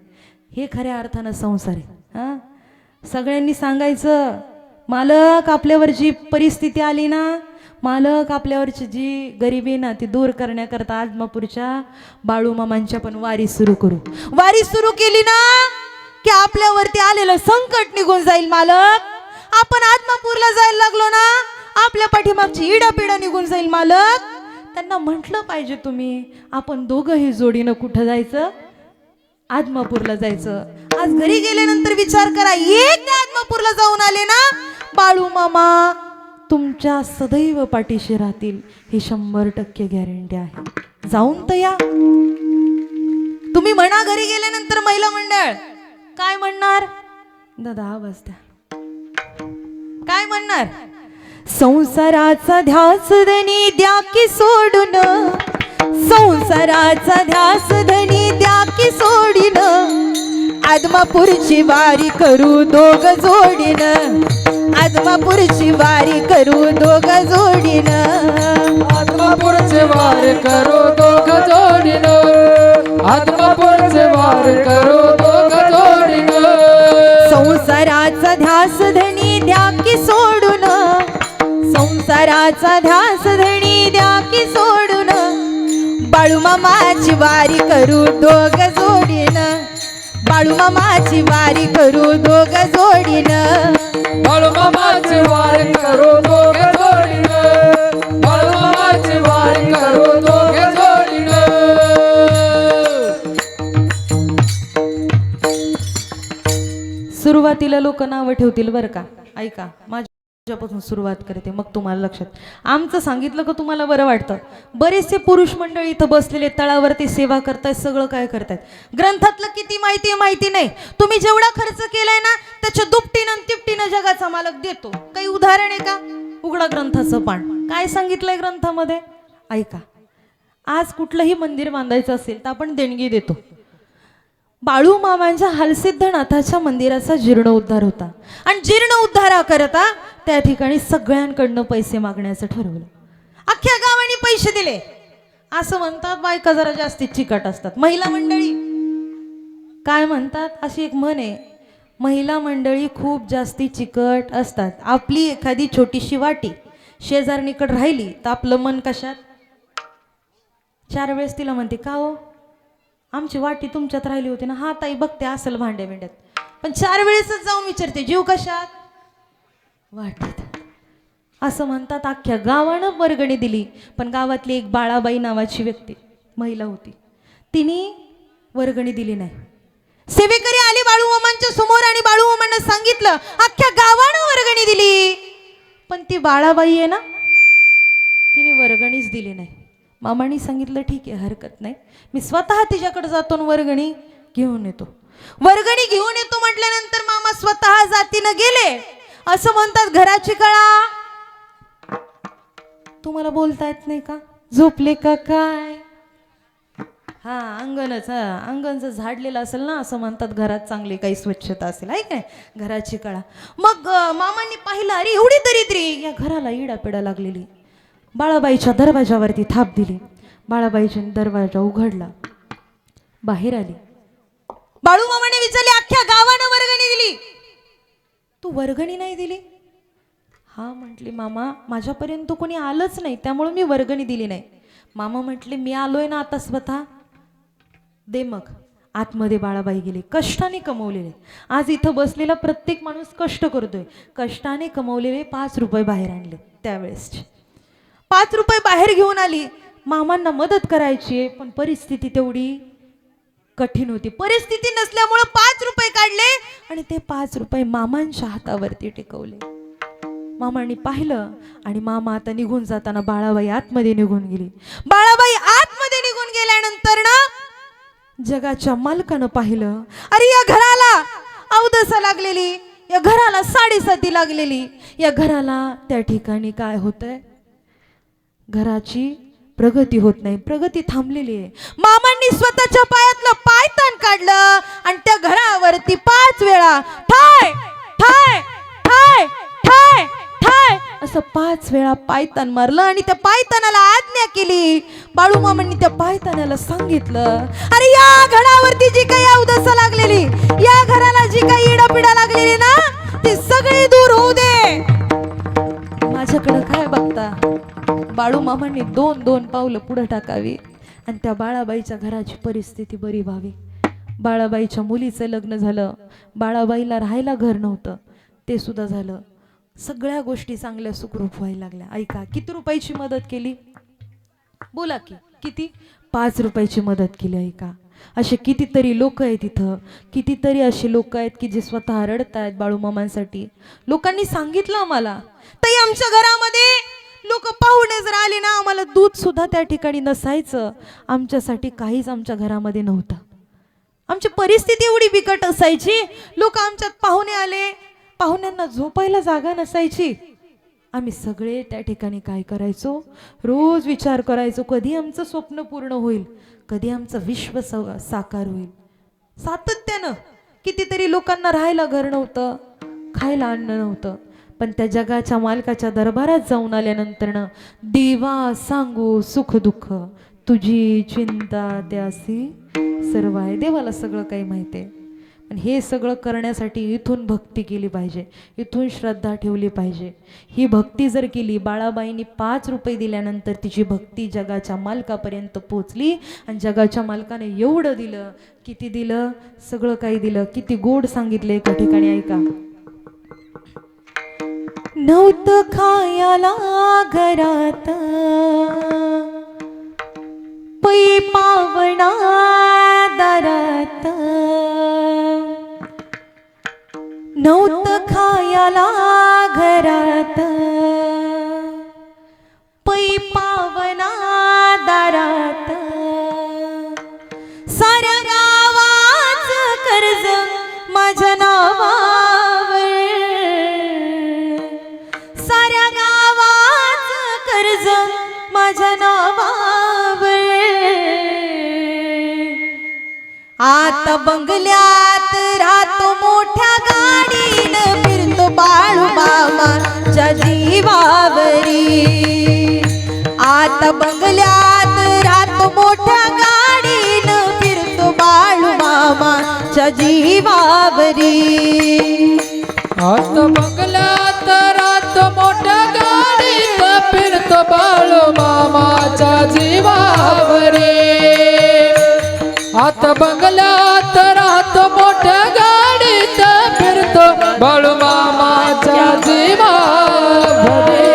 हे खऱ्या अर्थानं संसार आहे. हा सगळ्यांनी सांगायचं मालक आपल्यावरची परिस्थिती आली ना, मालक आपल्यावरची जी गरिबी ना ती दूर करण्याकरता आदमापूरच्या बाळूमामांच्या पण वारी सुरू करू. वारी सुरू केली ना की आपल्यावरती आलेलं संकट निघून जाईल मालक. आपण आदमापूरला जायला लागलो ना आपल्या पाठीमागची इडापिडा निघून जाईल मालक. त्यांना म्हटलं पाहिजे तुम्ही आपण दोघंही जोडीनं कुठं जायचं? आदमापूरला जायचं. आज घरी गेल्यानंतर विचार करा एक आदमापूरला जाऊन आले ना बाळू मामा तुमच्या सदैव पाठीशी राहतील. ही 100% गॅरंटी आहे. जाऊन तर या. तुम्ही म्हणा घरी गेल्यानंतर महिला मंडळ काय म्हणणार? दादा आवाज द्या. काय म्हणणार? संसाराचा ध्यास धनी द्या की सोडून. संसाराचा ध्यास धनी द्या की सोडीन. आदमापूरची वारी करू दोघ जोडीन. आदमापूरची वारी करू दोघ जोडीन. आदमापूरची वारी करू दोघ जोडीन. आदमापूरची वारी करू दोघ जोडीन. संसाराचा ध्यास धनी द्या की सोडून. संसाराचा ध्यास धनी द्या की सोडून. बाळूमामाची वारी करू दोघ जोडीन. बाळूमामाची वारी करू दोघ जोडीन. बाळूमामाची वारी करू दोघ जोडीन. बाळूमामाची वारी करू दोघ जोडीन. सुरुवातीला लोक नावं ठेवतील बरं का. ऐका, माझ्यापासून सुरुवात करते, मग तुम्हाला लक्षात. आमचं सांगितलं का तुम्हाला बरं वाटतं. बरेचसे पुरुष मंडळी इथं बसलेले तळावरती सेवा करतायत, सगळं काय करतायत. ग्रंथातलं किती माहिती आहे माहिती नाही. तुम्ही जेवढा खर्च केलाय ना त्याच्या दुपटीनं आणि तिपटीनं जगाचा मालक देतो. काही उदाहरण आहे का? उघडा ग्रंथाचं पान, काय सांगितलंय ग्रंथामध्ये ऐका. आज कुठलंही मंदिर बांधायचं असेल तर आपण देणगी देतो. बाळू मामांच्या हलसिद्धनाथाच्या मंदिराचा जीर्णोद्धार होता आणि जीर्णोद्धाराकरता त्या ठिकाणी सगळ्यांकडनं पैसे मागण्याचं ठरवलं. अख्ख्या गावाने पैसे दिले. असं म्हणतात बायका जरा जास्तीत चिकट असतात. महिला मंडळी काय म्हणतात, अशी एक म्हण आहे, महिला मंडळी खूप जास्ती चिकट असतात. आपली एखादी छोटीशी वाटी शेजारणीकडे राहिली तर आपलं मन कशात, 4 वेळेस तिला म्हणते का हो आमची वाटी तुमच्यात राहिली होती ना, हा ताई बघते असेल भांड्या बिंड्यात, पण 4 वेळेसच जाऊन विचारते जीव कशात, वाटीत. असं म्हणतात. अख्ख्या गावानं वर्गणी दिली, पण गावातली एक बाळाबाई नावाची व्यक्ती महिला होती, तिने वर्गणी दिली नाही. सेवेकरी आली बाळूमामांच्या समोर आणि बाळूमामांना सांगितलं अख्ख्या गावानं वर्गणी दिली, पण ती बाळाबाई आहे ना तिने वर्गणीच दिली नाही. मामांनी सांगितलं ठीक आहे हरकत नाही, मी स्वतः तिच्याकडे जातो आणि वर्गणी घेऊन येतो. वर्गणी घेऊन येतो म्हटल्यानंतर मामा स्वतः जातीनं गेले. असं म्हणतात घराची कळा. तुम्हाला बोलता येत नाही का, झोपले का काय? हा अंगणच, हा अंगणचं झाडलेलं असेल ना, असं म्हणतात घरात चांगली काही स्वच्छता असेल, आहे काय घराची कळा. मग मामांनी पाहिलं अरे एवढी दरिद्री, या घराला इडापिडा लागलेली. बाळाबाईच्या दरवाजावरती थाप दिली. बाळाबाईच्या दरवाजा उघडला, बाहेर आली. बाळूमामाने विचारले अख्ख्या गावानं वर्गणी दिली, तू वर्गणी नाही दिली? हा म्हटली मामा माझ्यापर्यंत कोणी आलंच नाही त्यामुळे मी वर्गणी दिली नाही. मामा म्हटले मी आलोय ना आता स्वतः दे. मग आतमध्ये बाळाबाई गेली. कष्टाने कमवलेले, आज इथं बसलेला प्रत्येक माणूस कष्ट करतोय, कष्टाने कमवलेले 5 रुपये बाहेर आणले. त्यावेळेसचे 5 रुपये बाहेर घेऊन आली. मामांना मदत करायची पण परिस्थिती तेवढी कठीण होती. परिस्थिती नसल्यामुळे 5 रुपये काढले आणि ते 5 रुपये मामांच्या हातावरती टेकवले. मामांनी पाहिलं आणि मामा आता निघून जाताना बाळाबाई आतमध्ये निघून गेली. बाळाबाई आतमध्ये निघून गेल्यानंतर ना जगाच्या मालकानं पाहिलं अरे या घराला अवदसा लागलेली, या घराला साडेसाती लागलेली, या घराला त्या ठिकाणी काय होतंय, घराची प्रगती होत नाही, प्रगती थांबलेली आहे. मामांनी स्वतःच्या पायातलं पायतान काढलं आणि त्या घरावरती 5 वेळा ठाय ठाय ठाय ठाय ठाय असं 5 वेळा पायतान मारलं आणि त्या पायतानाला आज्ञा केली. बाळूमामांनी त्या पायतानाला सांगितलं अरे या घरावरती जी काही अवदसा लागलेली, या घराला जी काही इडापिडा लागलेली ना ती सगळी दूर होऊ दे. माझ्याकडे काय बघता. बाळूमामांनी 2-2 पावलं पुढे टाकावी आणि त्या बाळाबाईच्या घराची परिस्थिती बरी व्हावी. बाळाबाईच्या मुलीचं लग्न झालं, बाळाबाईला राहायला घर नव्हतं, ते सुद्धा झालं. सगळ्या गोष्टी चांगल्या सुखरूप व्हायला लागल्या. ऐका किती रुपयाची मदत केली, बोला की किती, 5 रुपयाची मदत केली. ऐका असे कितीतरी लोक आहेत इथं, कितीतरी असे लोक आहेत की जे स्वतः रडतायत बाळूमामांसाठी. लोकांनी सांगितलं आम्हाला ताई आमच्या घरामध्ये लोक पाहुणे जर आले ना आम्हाला दूध सुद्धा त्या ठिकाणी नसायचं, आमच्यासाठी काहीच आमच्या घरामध्ये नव्हतं. आमची परिस्थिती एवढी बिकट असायची, लोक आमच्यात पाहुणे आले, पाहुण्यांना झोपायला जागा नसायची. आम्ही सगळे त्या ठिकाणी काय करायचो, रोज विचार करायचो कधी आमचं स्वप्न पूर्ण होईल, कधी आमचं विश्व साकार होईल. सातत्यानं कितीतरी लोकांना राहायला घर नव्हतं, खायला अन्न नव्हतं, पण त्या जगाच्या मालकाच्या दरबारात जाऊन आल्यानंतर देवा सांगू सुख दुःख तुझी चिंता त्यासी सर्व आहे. देवाला सगळं काही माहिती आहे, पण हे सगळं करण्यासाठी इथून भक्ती केली पाहिजे, इथून श्रद्धा ठेवली पाहिजे. ही भक्ती जर केली, बाळाबाईंनी 5 रुपये दिल्यानंतर तिची भक्ती जगाच्या मालकापर्यंत पोचली आणि जगाच्या मालकाने एवढं दिलं. किती दिलं, सगळं काही दिलं. किती गोड सांगितलं एका ठिकाणी. ऐका नव्हतं खायाला घरात पै पावणा दारात, नव्हतं माझ्या नावावर आता बंगल्यात राहतो मोठ्या गाडीनं फिरतो बाळू मामाच्या जीवावरी आता बंगल्यात राहतो मोठ्या गाडीनं फिरतो बाळू मामाच्या जीवावरी आता बंगल्यात रात मोठ्या गाडीत फिरतो बाळू मामाच्या जीवावरे आता बंगल्यात रात मोठ्या गाडीत फिरतो बाळू मामाच्या जीवावरे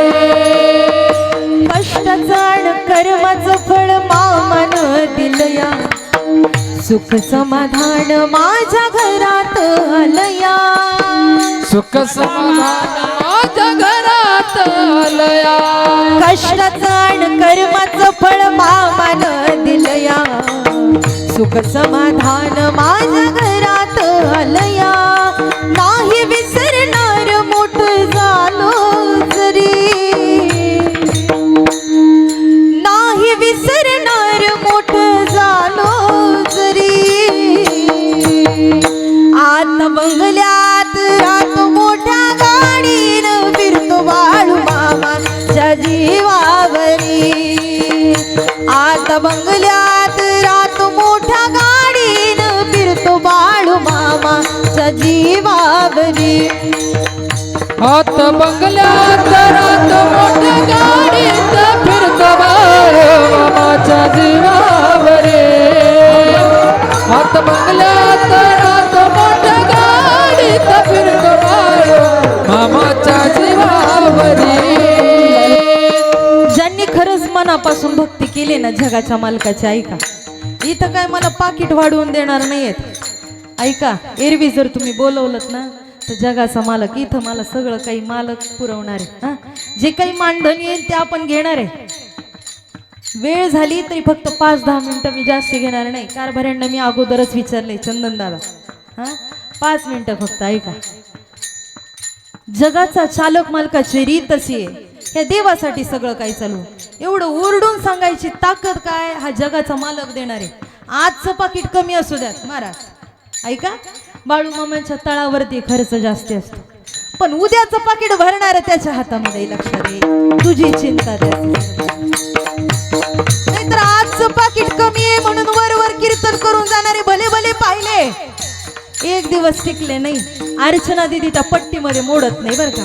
कष्टाचं आणि कर्माचं फळ मामानं दिलया सुख समाधान माझ्या घरात आलया सुख समाधान माझ्या घरात आलया कष्टाचं आणि कर्माचं फळ मामानं दिलया सुख समाधान माझ्या घरात आलया नाही विसरणार मोठ झालो जरी नाही विसरणार मोठ झालो जरी आता बंगल्यात राहतो मोठ्या गाडीनं फिरतो बाळू मामाच्या जीवावरी आता बंगल्यात राहतो मोठ्या गाडीनं फिरतो बाळू मामाच्या जीवावरी आता बंगल्यात रात मोठ्या गाडीत फिरतो बाळू मामाच्या जीवावरे आता बंगल्यात रात मोठ्या गाडीत फिरतो बाळू मामाच्या जीवावरे ज्यांनी खरंच मनापासून भक्ती केली ना जगाच्या मालकाची ऐका इथं काय मला पाकिट वाढवून देणार नाहीयेत ऐका एरवी जर तुम्ही बोलवलत ना तर जगाचा मालक इथं मला सगळं काही मालक पुरवणार आहे हा जे काही मानधन येईल ते आपण घेणार आहे वेळ झाली तरी फक्त 5-10 मिनिटं मी जास्त घेणार नाही कारभाऱ्यांना मी अगोदरच विचारले चंदन दादा हा 5 मिनिटं फक्त ऐका जगाचा चालक मालकाची रीत अशी आहे या देवासाठी सगळं काही चालू एवढं ओरडून सांगायची ताकद काय हा जगाचा मालक देणार आहे आजचं पाकिट कमी असू द्यात महाराज ऐका बाळू मामांच्या तळावरती खर्च जास्त असतो पण उद्याचं पाकिट भरणार त्याच्या हातामध्ये लक्षात येईल तुझी चिंता नाहीतर आजचं पाकिट कमी आहे म्हणून वर कीर्तन करून जाणारे भले भले पाहिले एक दिवस टिकले नाही अर्चना दीदी त्या पट्टीमध्ये मोडत नाही बरं का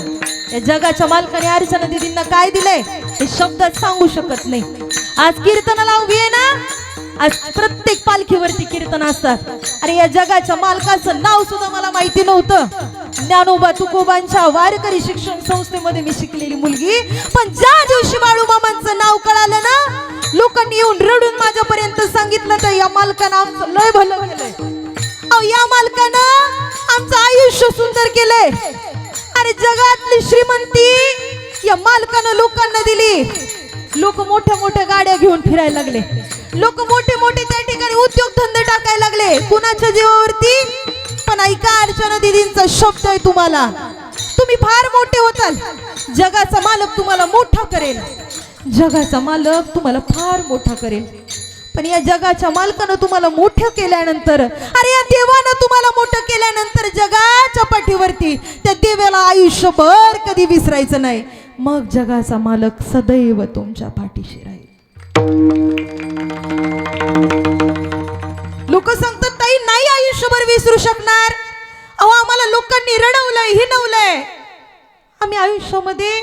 या जगाच्या मालकाने अर्चना दीदींना काय दिलंय हे शब्दात सांगू शकत नाही आज कीर्तनाला उभी आहे ना आज प्रत्येक पालखीवरती कीर्तन असतात अरे या जगाच्या मालकाचं नाव सुद्धा मला माहिती नव्हतं ज्ञानोबा तुकोबांच्या वारकरी शिक्षण संस्थेमध्ये मी शिकलेली मुलगी पण ज्या दिवशी बाळू मामांचं नाव कळालं ना लोकांनी येऊन रडून माझ्यापर्यंत सांगितलं तर या मालकानं आमचं लय भलं केलंय या मालकानं आमचं आयुष्य सुंदर केलंय अरे जगातली श्रीमंती या मालकानं लोकांना दिली लोक मोठ्या मोठ्या गाड्या घेऊन फिरायला लागले लोक मोठे मोठे त्या ठिकाणी उद्योगधंदे टाकायला लागले कुणाच्या जीवावरती पण ऐका अर्चना दीदींचा शब्द आहे तुम्हाला तुम्ही फार मोठे होताल जगाचा मालक तुम्हाला मोठा करेल जगाचा मालक तुम्हाला फार मोठा करेल पण या जगाच्या मालकानं तुम्हाला मोठं केल्यानंतर अरे या देवानं तुम्हाला मोठं केल्यानंतर जगाच्या पाठीवरती त्या देवाला आयुष्यभर कधी विसरायचं नाही मग जगाचा मालक सदैव तुमच्या पाठीशी राहील लोक सांगतात ताई नाही आयुष्यभर विसरू शकणार अहो आम्हाला लोकांनी रडवलंय हिणवलंय आम्ही आयुष्यामध्ये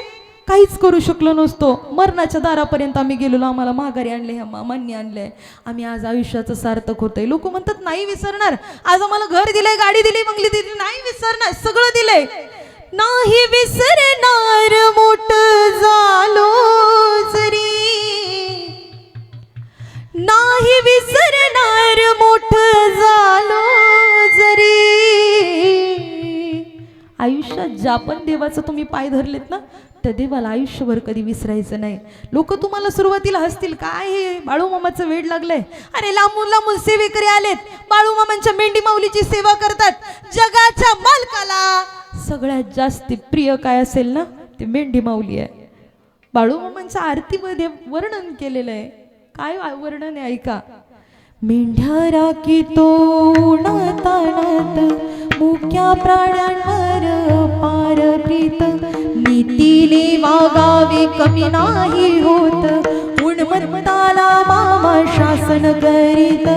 काहीच करू शकलो नसतो मरणाच्या दारापर्यंत आम्ही गेलेलो आम्हाला माघारी आणले ह्या मामांनी आणलंय आम्ही आज आयुष्याचं सार्थक होतंय लोक म्हणतात नाही विसरणार आज आम्हाला घर दिलंय गाडी दिली बंगली दिली नाही विसरणार सगळं दिलंय नाही विसरणार मोठ झालो जरी नाही विसरणार मोठ झालो जरी आयुष्यात ज्या पण देवाचं तुम्ही पाय धरलेत ना त्या देवाला आयुष्यभर कधी विसरायचं नाही लोक तुम्हाला सुरुवातीला हसतील काय हे बाळू मामाचं वेड लागलंय अरे लांबून लांबून सेवेकरी आलेत बाळू मामांच्या मेंढी माऊलीची सेवा करतात जगाच्या मालकाला सगळ्यात जास्त प्रिय काय असेल ना ते मेंढी माऊली आहे बाळूमामांच्या आरतीमध्ये वर्णन केलेलं आहे. काय वर्णन आहे ऐका. मेंढ्या राखीतो ताणात मुक्या प्राण्यांवर पार प्रीत नीतीने वागावे कमी नाही होत उन्मत्ताला मामा शासन करीत.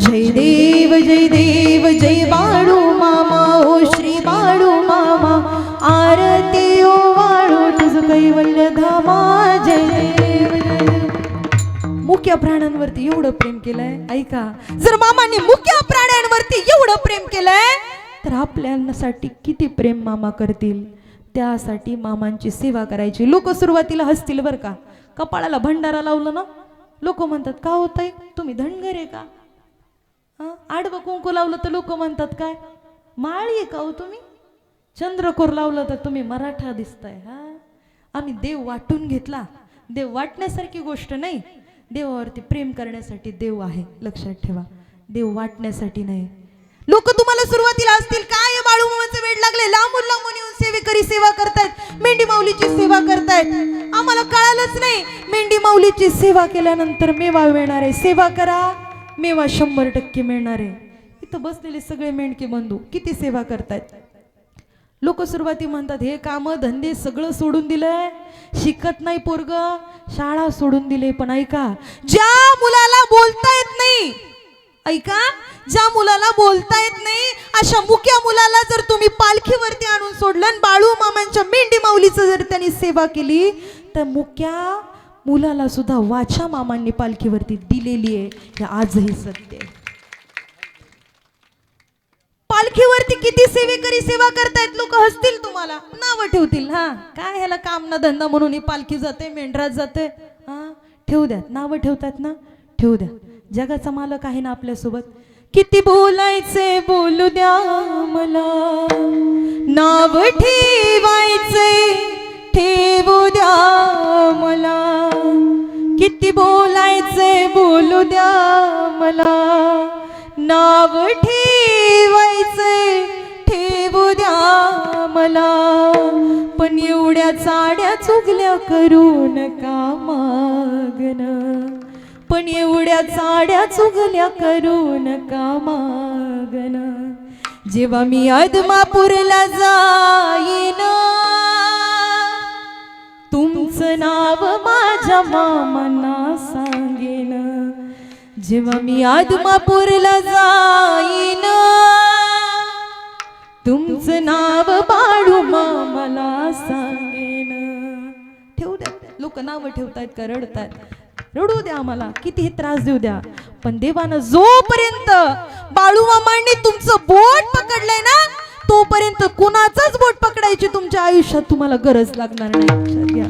जय देव जय बाळू मामा ओ श्री बाळू मामा आरती ओ वाळू तुझ कैवल्य धामा. जय देव जय देव. मुक्या प्राण्यांवरती एवढं प्रेम केलंय ऐका. जर मामांनी मुक्या प्राण्यांवरती एवढं प्रेम केलंय तर आपल्यासाठी किती प्रेम मामा करतील. त्यासाठी मामांची सेवा करायची. लोक सुरुवातीला हसतील बरं का. कपाळाला भंडारा लावलं ना लोक म्हणतात का होतंय तुम्ही धनगर आहे का. आडवं कुंकू लावलं तर लोक म्हणतात काय माळी आहे का हो तुम्ही. चंद्रकोर लावलं तर तुम्ही मराठा दिसताय. आम्ही देव वाटून घेतला. देव वाटण्यासारखी गोष्ट नाही. देवावरती प्रेम करण्यासाठी देव आहे. लक्षात ठेवा. देव वाटण्यासाठी नाही. लोक तुम्हाला सुरुवातीला असतील काय बाळूमामाचं वेड लागले लांबून लांबून येऊन सेवेकरी सेवा करतायत मेंढी माऊलीची सेवा करतायत. आम्हाला कळालंच नाही मेंढी माऊलीची सेवा केल्यानंतर मेवा मिळणार आहे. सेवा करा मेवा 100% मिळणार आहे. इथं बसलेले सगळे मेंढके बंधू किती सेवा करतायत. लोक सुरुवाती म्हणतात हे काम धंदे सगळं सोडून दिलंय शिकत नाही पोरग शाळा सोडून दिले. पण ऐका ज्या मुलाला बोलता येत नाही ऐका ज्या मुलाला बोलता येत नाही अशा मुक्या मुलाला जर तुम्ही पालखीवरती आणून सोडलं आणि बाळू मामांच्या मेंढी माऊलीचं जर त्यांनी सेवा केली तर मुक्या मुलाला सुद्धा वाचा मामांनी पालखीवरती दिलेली आहे. हे आजही सत्य आहे. पालखीवरती किती सेवेकरी सेवा करतायत. लोक हसतील तुम्हाला नाव ठेवतील. काय ह्याला काम ना धंदा म्हणून ही पालखी जाते मेंढरात जाते. ठेवू द्या नाव ठेवतात ना ठेवू द्या. जगाचा मालक आहे ना आपल्यासोबत. किती बोलायचे बोलू द्या मला नाव ठेवायचे ठेवू द्या मला. किती बोलायचे बोलू द्या मला नाव ठेवायचे ठेवू द्या मला. पण एवढ्या चाड्या चुगल्या करू नका मागन. पण एवढ्या चाड्या चुगल्या करू नका मागन. जेव्हा मी आदमापूरला जाईन तुमचं नाव माझ्या मामांना सांगेन. जेव्हा मी आदमापूरला जाईन तुमचं नाव बाळू मामाला सांगेन. ठेवू द्या. लोक नाव ठेवतायत का रडतायत रडू द्या आम्हाला कितीही त्रास देऊ द्या. पण देवानं जोपर्यंत बाळू मामांनी तुमचं बोट पकडलंय ना तोपर्यंत कुणाचंच बोट पकडायची तुमच्या आयुष्यात तुम्हाला गरज लागणार नाही.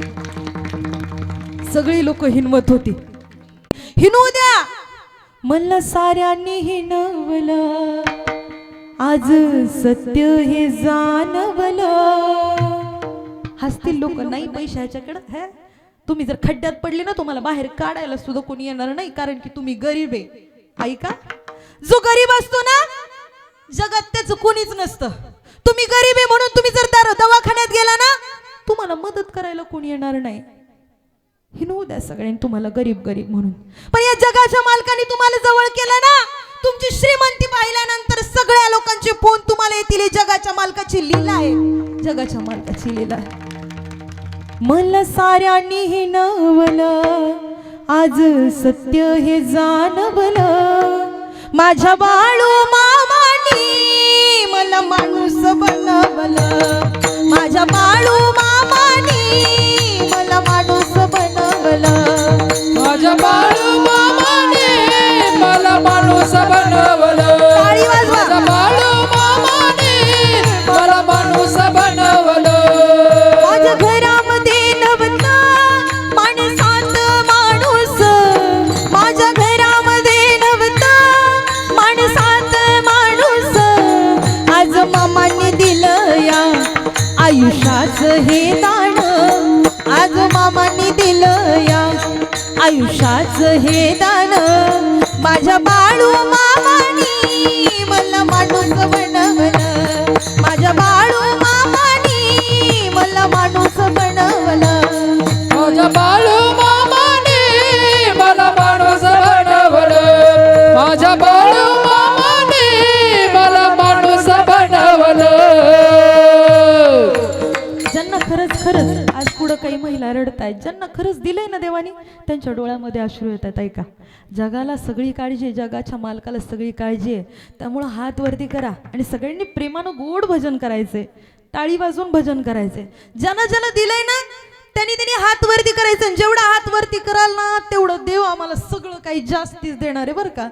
सगळी लोक हिनवत होती. हिनवू द्या. मला साऱ्यांनी हिनवलं आज सत्य हे जाणवलं. हसतील लोक नाही पैशाच्याकडं. तुम्ही जर खड्ड्यात पडले ना तुम्हाला बाहेर काढायला सुद्धा कोणी येणार नाही कारण की तुम्ही गरीब आहे. ऐका जो गरीब असतो ना जगात त्याचं कोणीच नसतं. तुम्ही गरीब आहे म्हणून तुम्ही जर दवाखान्यात गेला ना तुम्हाला मदत करायला कोणी येणार नाही. हिनवू द्या सगळ्यांनी तुम्हाला गरीब गरीब म्हणून. पण या जगाच्या मालकाने तुम्हाला जवळ केलं ना तुमची श्रीमंती पाहिल्यानंतर सगळ्या लोकांचे फोन तुम्हाला येतील. जगाच्या मालकाची लीला आहे. जगाच्या मालकाची लीला आहे. मला साऱ्यांनी हिनवलं आज सत्य हे जाणवलं. माझ्या बाळू मामानी मला माणूस बनवलं. माझ्या बाळू मामानी मला माणूस बनवलं. माझ्या बाळू मामाने मला माणूस बनवलं. टाळी वाजवा. माझ्या बाळू मामाने मला माणूस बनवलं. माझ्या घरामध्ये नव्हतं माणसात माणूस. माझ्या घरामध्ये नव्हतं माणसात माणूस. आज मामाने दिलं या आयुष्याचं हे दान. आज मामाने दिलं या आयुष्याचं हे दान. माझ्या बाळू मामानी मला माणूस बनवलं. माझ्या बाळू मामानी मला माणूस बनवलं. माझ्या बाळू मामाने मला माणूस बनवलं, माझ्या बाळू मामाने मला माणूस बनवलं. ज्यांना खरंच खरंच आज पुढं काही महिला रडतायत, ज्यांना खरंच दिलंय ना देवानी, त्यांच्या डोळ्यामध्ये अश्रू येतात. ऐका, जगाला सगळी काळजी आहे, जगाच्या मालकाला सगळी काळजी आहे. त्यामुळं हात वरती करा आणि सगळ्यांनी प्रेमानं गोड भजन करायचे, टाळी वाजवून भजन करायचे. ज्यांना ज्याला दिलंय ना त्यांनी त्यांनी हात वरती करायचे. आणि जेवढा हात वरती कराल ना तेवढं देव आम्हाला सगळं काही जास्तीच देणार आहे बरं का.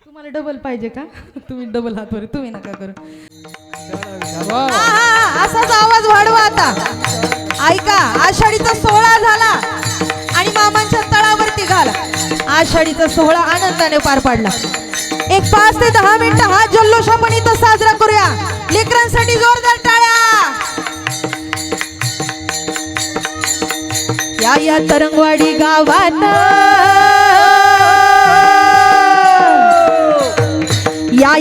तुम्हाला डबल पाहिजे का? तुम्ही डबल हात वर, तुम्ही नका करू. असाच आवाज वाढवा आता. ऐका, आषाढीचा सोहळा झाला आणि मामांच्या तळावरती घाला. आषाढीचा सोहळा आनंदाने पार पाडला. एक 5 ते 10 मिनिटं हा जल्लोष आपण इथं साजरा करूया. लेकरांसाठी जोरदार टाळ्या. या तरंगवाडी गावात,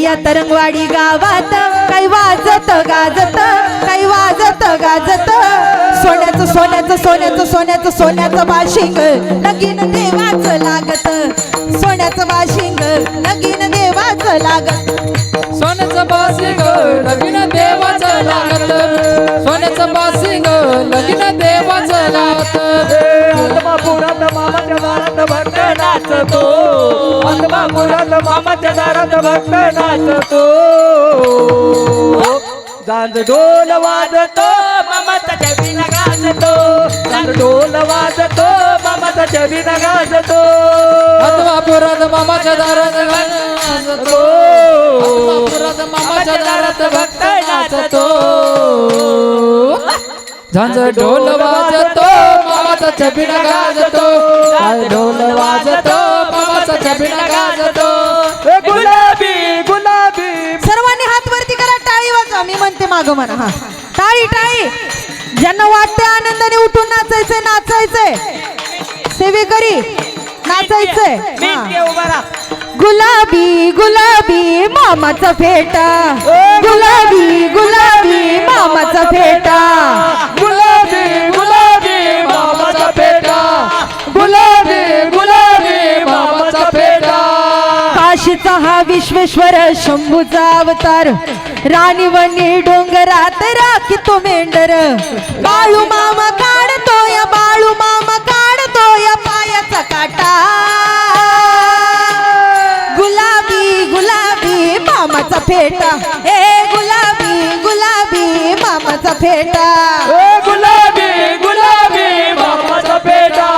या तरंगवाडी गावात काही वाजत गाजत, काही वाजत गाजत, सोन्याचं सोन्याचं सोन्याचं सोन्याचं सोन्याचं बाशिंग लगीन देवाचं लागत, सोन्याचं बाशिंग लगीन देवाचं लागत, सोन्याचं बासिंग लगीन देवाचं लागत, सोन्याचं बासिंग लगीन देवाचं लागत. आत्मापुरात मामाच्या दारात भक्त नाचतो, आत्मापुरात मामाच्या दारात भक्त नाचतो. झांज ढोल वाजतो मामाचा छबिन गाजतो, झांज ढोल वाजतो मामाचा छबिन गाजतो. आत्मापुरात मामाच्या दारात नाचतो, आत्मापुरात मामाच्या दारात भक्त नाचतो. झांज ढोल वाजतो मामाचा छबिन गाजतो, झांज ढोल वाजतो मामाचा छबिन गाजतो. गुलाबी गुलाबी सर्वांनी हात वरती करा, टाळी वाजवा. मी म्हणते माग म्हणा. हा, टाळी टाळी. ज्यांना वाटते आनंदाने उठून नाचायचंय, नाचायचंय. सेवेकरी नाचायचंय. गुलाबी गुलाबी मामाचा फेटा, गुलाबी गुलाबी मामाचा फेटा, गुलाबी गुलाबी मामाचा पेटा, गुलाबी गुलाबी मामाचा पेटा. काशीचा हा विश्वेश्वर शंभूचा अवतार, राणीवणी डोंगरात राखीतो मेंढर. बाळू मामा काढतोय, बाळू मामा काढतोय पायाचा काटा. गुलाबी गुलाबी मामाचा फेटा, हे गुलाबी गुलाबी मामाचा फेटा. गुलाबी गुलाबी मामाचा पेटा,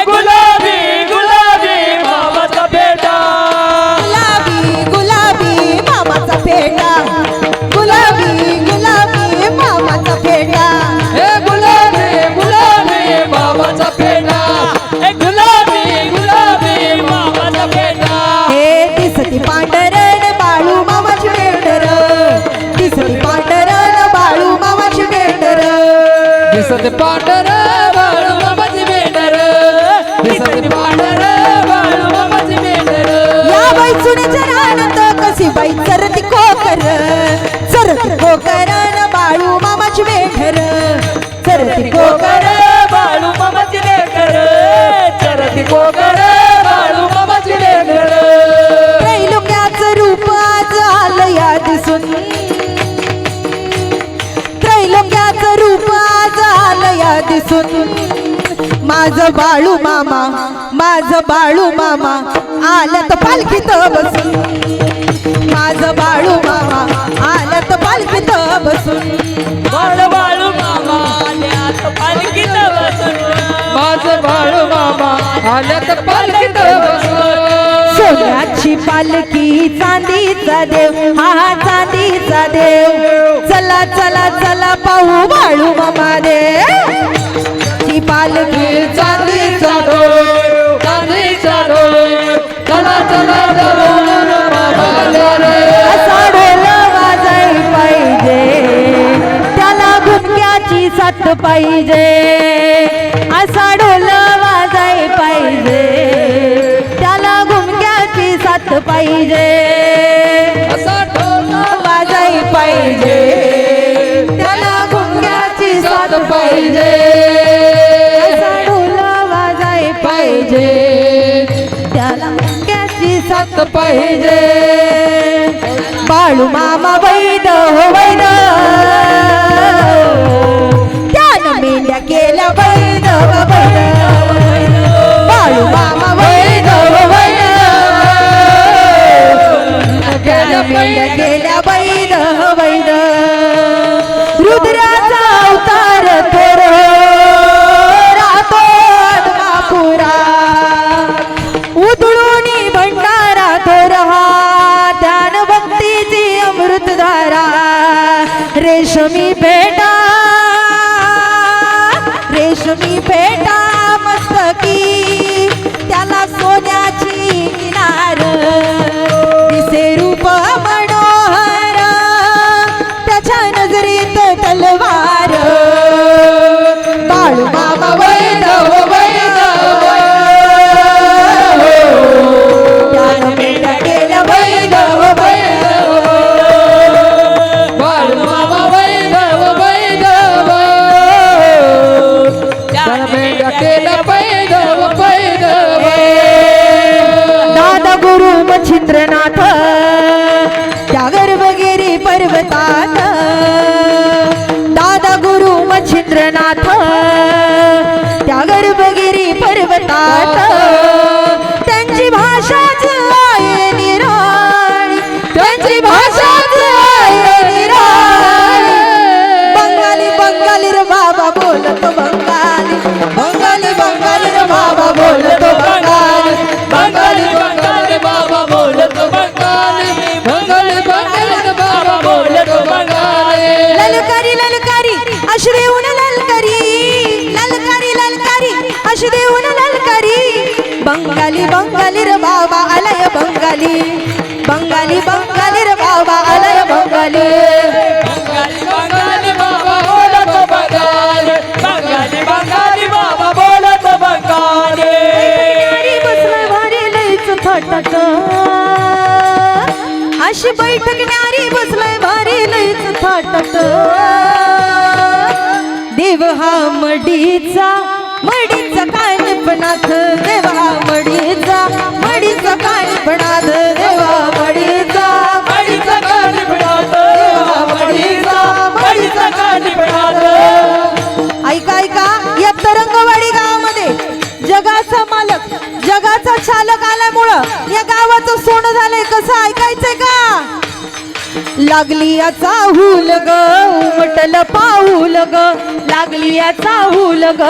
गुलाबी गुलाबी मामाचा पेटा. गुलाबी गुलाबी मामाचा फेटा, गुलाबी गुलाबी मामाचा फेटा. हे गुलाबी गुलाबी मामाचा पेटा, ए गुलाबी गुलाबी मामाचा पेटा. हे दिसती पांढरण बाळू मामाची मेंढर, दिसती पांढरण बाळू मामाची मेंढर. दिसत पांढर बाळू मामाची मेंढर, दिसत पांढर बाळू मामाची मेंढर. या बाई चुन्याच्या रानात कशी बाई चरती कोकर, चरती कोकर न बाळू मामाची मेंढर, चरती कोकर. बाळू मामाची लेकर, चरती कोकर बाळू मामाची लेकर. त्रैलोक्याचं रूप आज आलं या दिसून, त्रैलोक्याचं रूप आज आलं या दिसून. माझं बाळू मामा, माझं बाळू मामा आलं तर पालखीत बसून, माझं बाळू मामा आलं तर पालखीत बसून. बाळू बाळू मामा आल्यात पालखीत बसून, माझं बाळू मामा आल्यात पालखीत बसून. सोन्याची पालखी चांदीचा देव, हा चांदीचा देव. चला चला चला पाहू बाळू मामा देव. ही पालखी चांदीचा ढोल, चांदीचा ढोल, चला चला ढोल मामाला रे. असा ढोल वाजाय पाहिजे, त्याला गुंग्याची साथ पाहिजे. असा ढोल वाजाय पाहिजे, त्याला गुंग्याची साथ पाहिजे. असा ढोल वाजाय पाहिजे, त्याला गुंग्याची साथ पाहिजे. पाहिजे, त्याला मुक्याची साथ पाहिजे. बाळू मामा वैद हो वैद, त्यानं मेंढ्या केल्या वैद वैद. बाळू मामा वैद हो वैद, त्यानं मेंढ्या केल्या वैद वैद. रुद्राचा अवतार थोर राहतो आदमापुरा, उधळूनी भंडारा थोर हा ध्यान भक्तीची अमृतधारा. रेशमी पेटा, रेशमी पेटा मस्तकी, त्याला सोन्याची किनार. दिसे रूप मनोहर, त्याच्या नजरेत तलवार. बाळू मामा वैद हो वैद, त्यानं मेंढ्या केल्या वैद हो वैद. बाळू मामा वैद वैद, त्यानं मेंढ्या केल्या वैद वैद. दादा गुरु मच्छिंद्रनाथ, त्या गर्भगिरी पर्वतात. दादा गुरु मच्छिंद्रनाथ, त्या गर्भगिरी पर्वतात. त्यांची भाषाच आहे निराळी, त्यांची भाषाच आहे निराळी. बंगाली बंगाली रे बाबा बोलतो बंगाली, बंगाली बंगाली रे बाबा बोलतो बंगाली. बंगाली बंगाली बाबा बोलतो बंगाली, बंगाली बंगाली बाबा बोलतो बंगाली. ललकारी ललकारी अशी देऊन ललकारी, ललकारी ललकारी अशी देऊन ललकारी. बंगाली बंगाली रे बाबा आलाय बंगाली, बंगाली बंगाली रे बाबा आलाय बंगाली. बंगाली बंगाली बाबा बोलतो बंगाली, बंगाली बंगाली बाबा बोलतो बंगाली. न्यारी बसलाय भारी लईच थाटात, अशी बैठक न्यारी बसलाय भारी लईच थाटात. देव हा मडीचा, मडीचा काणपणात. देव हा मडीचा, मडीचा काणपणात. देव हा मडीचा, मडीचा काणपणात. मडीचा, मडीचा काणपणात. ऐका ऐका, या तरंगवाडी गावामध्ये जगाचा मालक, जगाचा चालक आल्यामुळं या गावाचं सोनं झालंय. कसं ऐकायचंय का? लागली याचा हुल ग उमटल पाऊल ग, लागली याचा हुल ग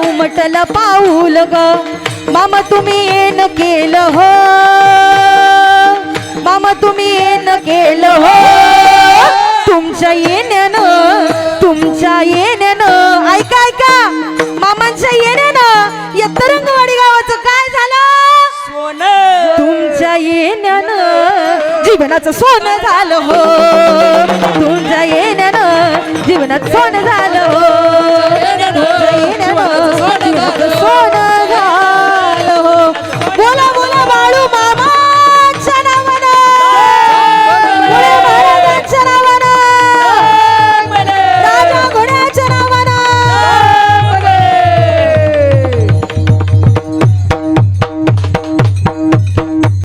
उमटल पाऊल ग. मामा तुम्ही येन केलं हो, मामा तुम्ही येन केलं हो. तुमच्या येण्यानं, तुमच्या येण्यानं, ऐका ऐका, मामांच्या येण्यानं या तरंगवाडी गावाचं काय झालं? सोनं. तुमच्या येण्यानं जीवनाचं सोनं झालं हो, तुमच्या येण्यानं जीवनात सोनं झालं हो, तुमच्या येण्यानं जीवनाचं सोनं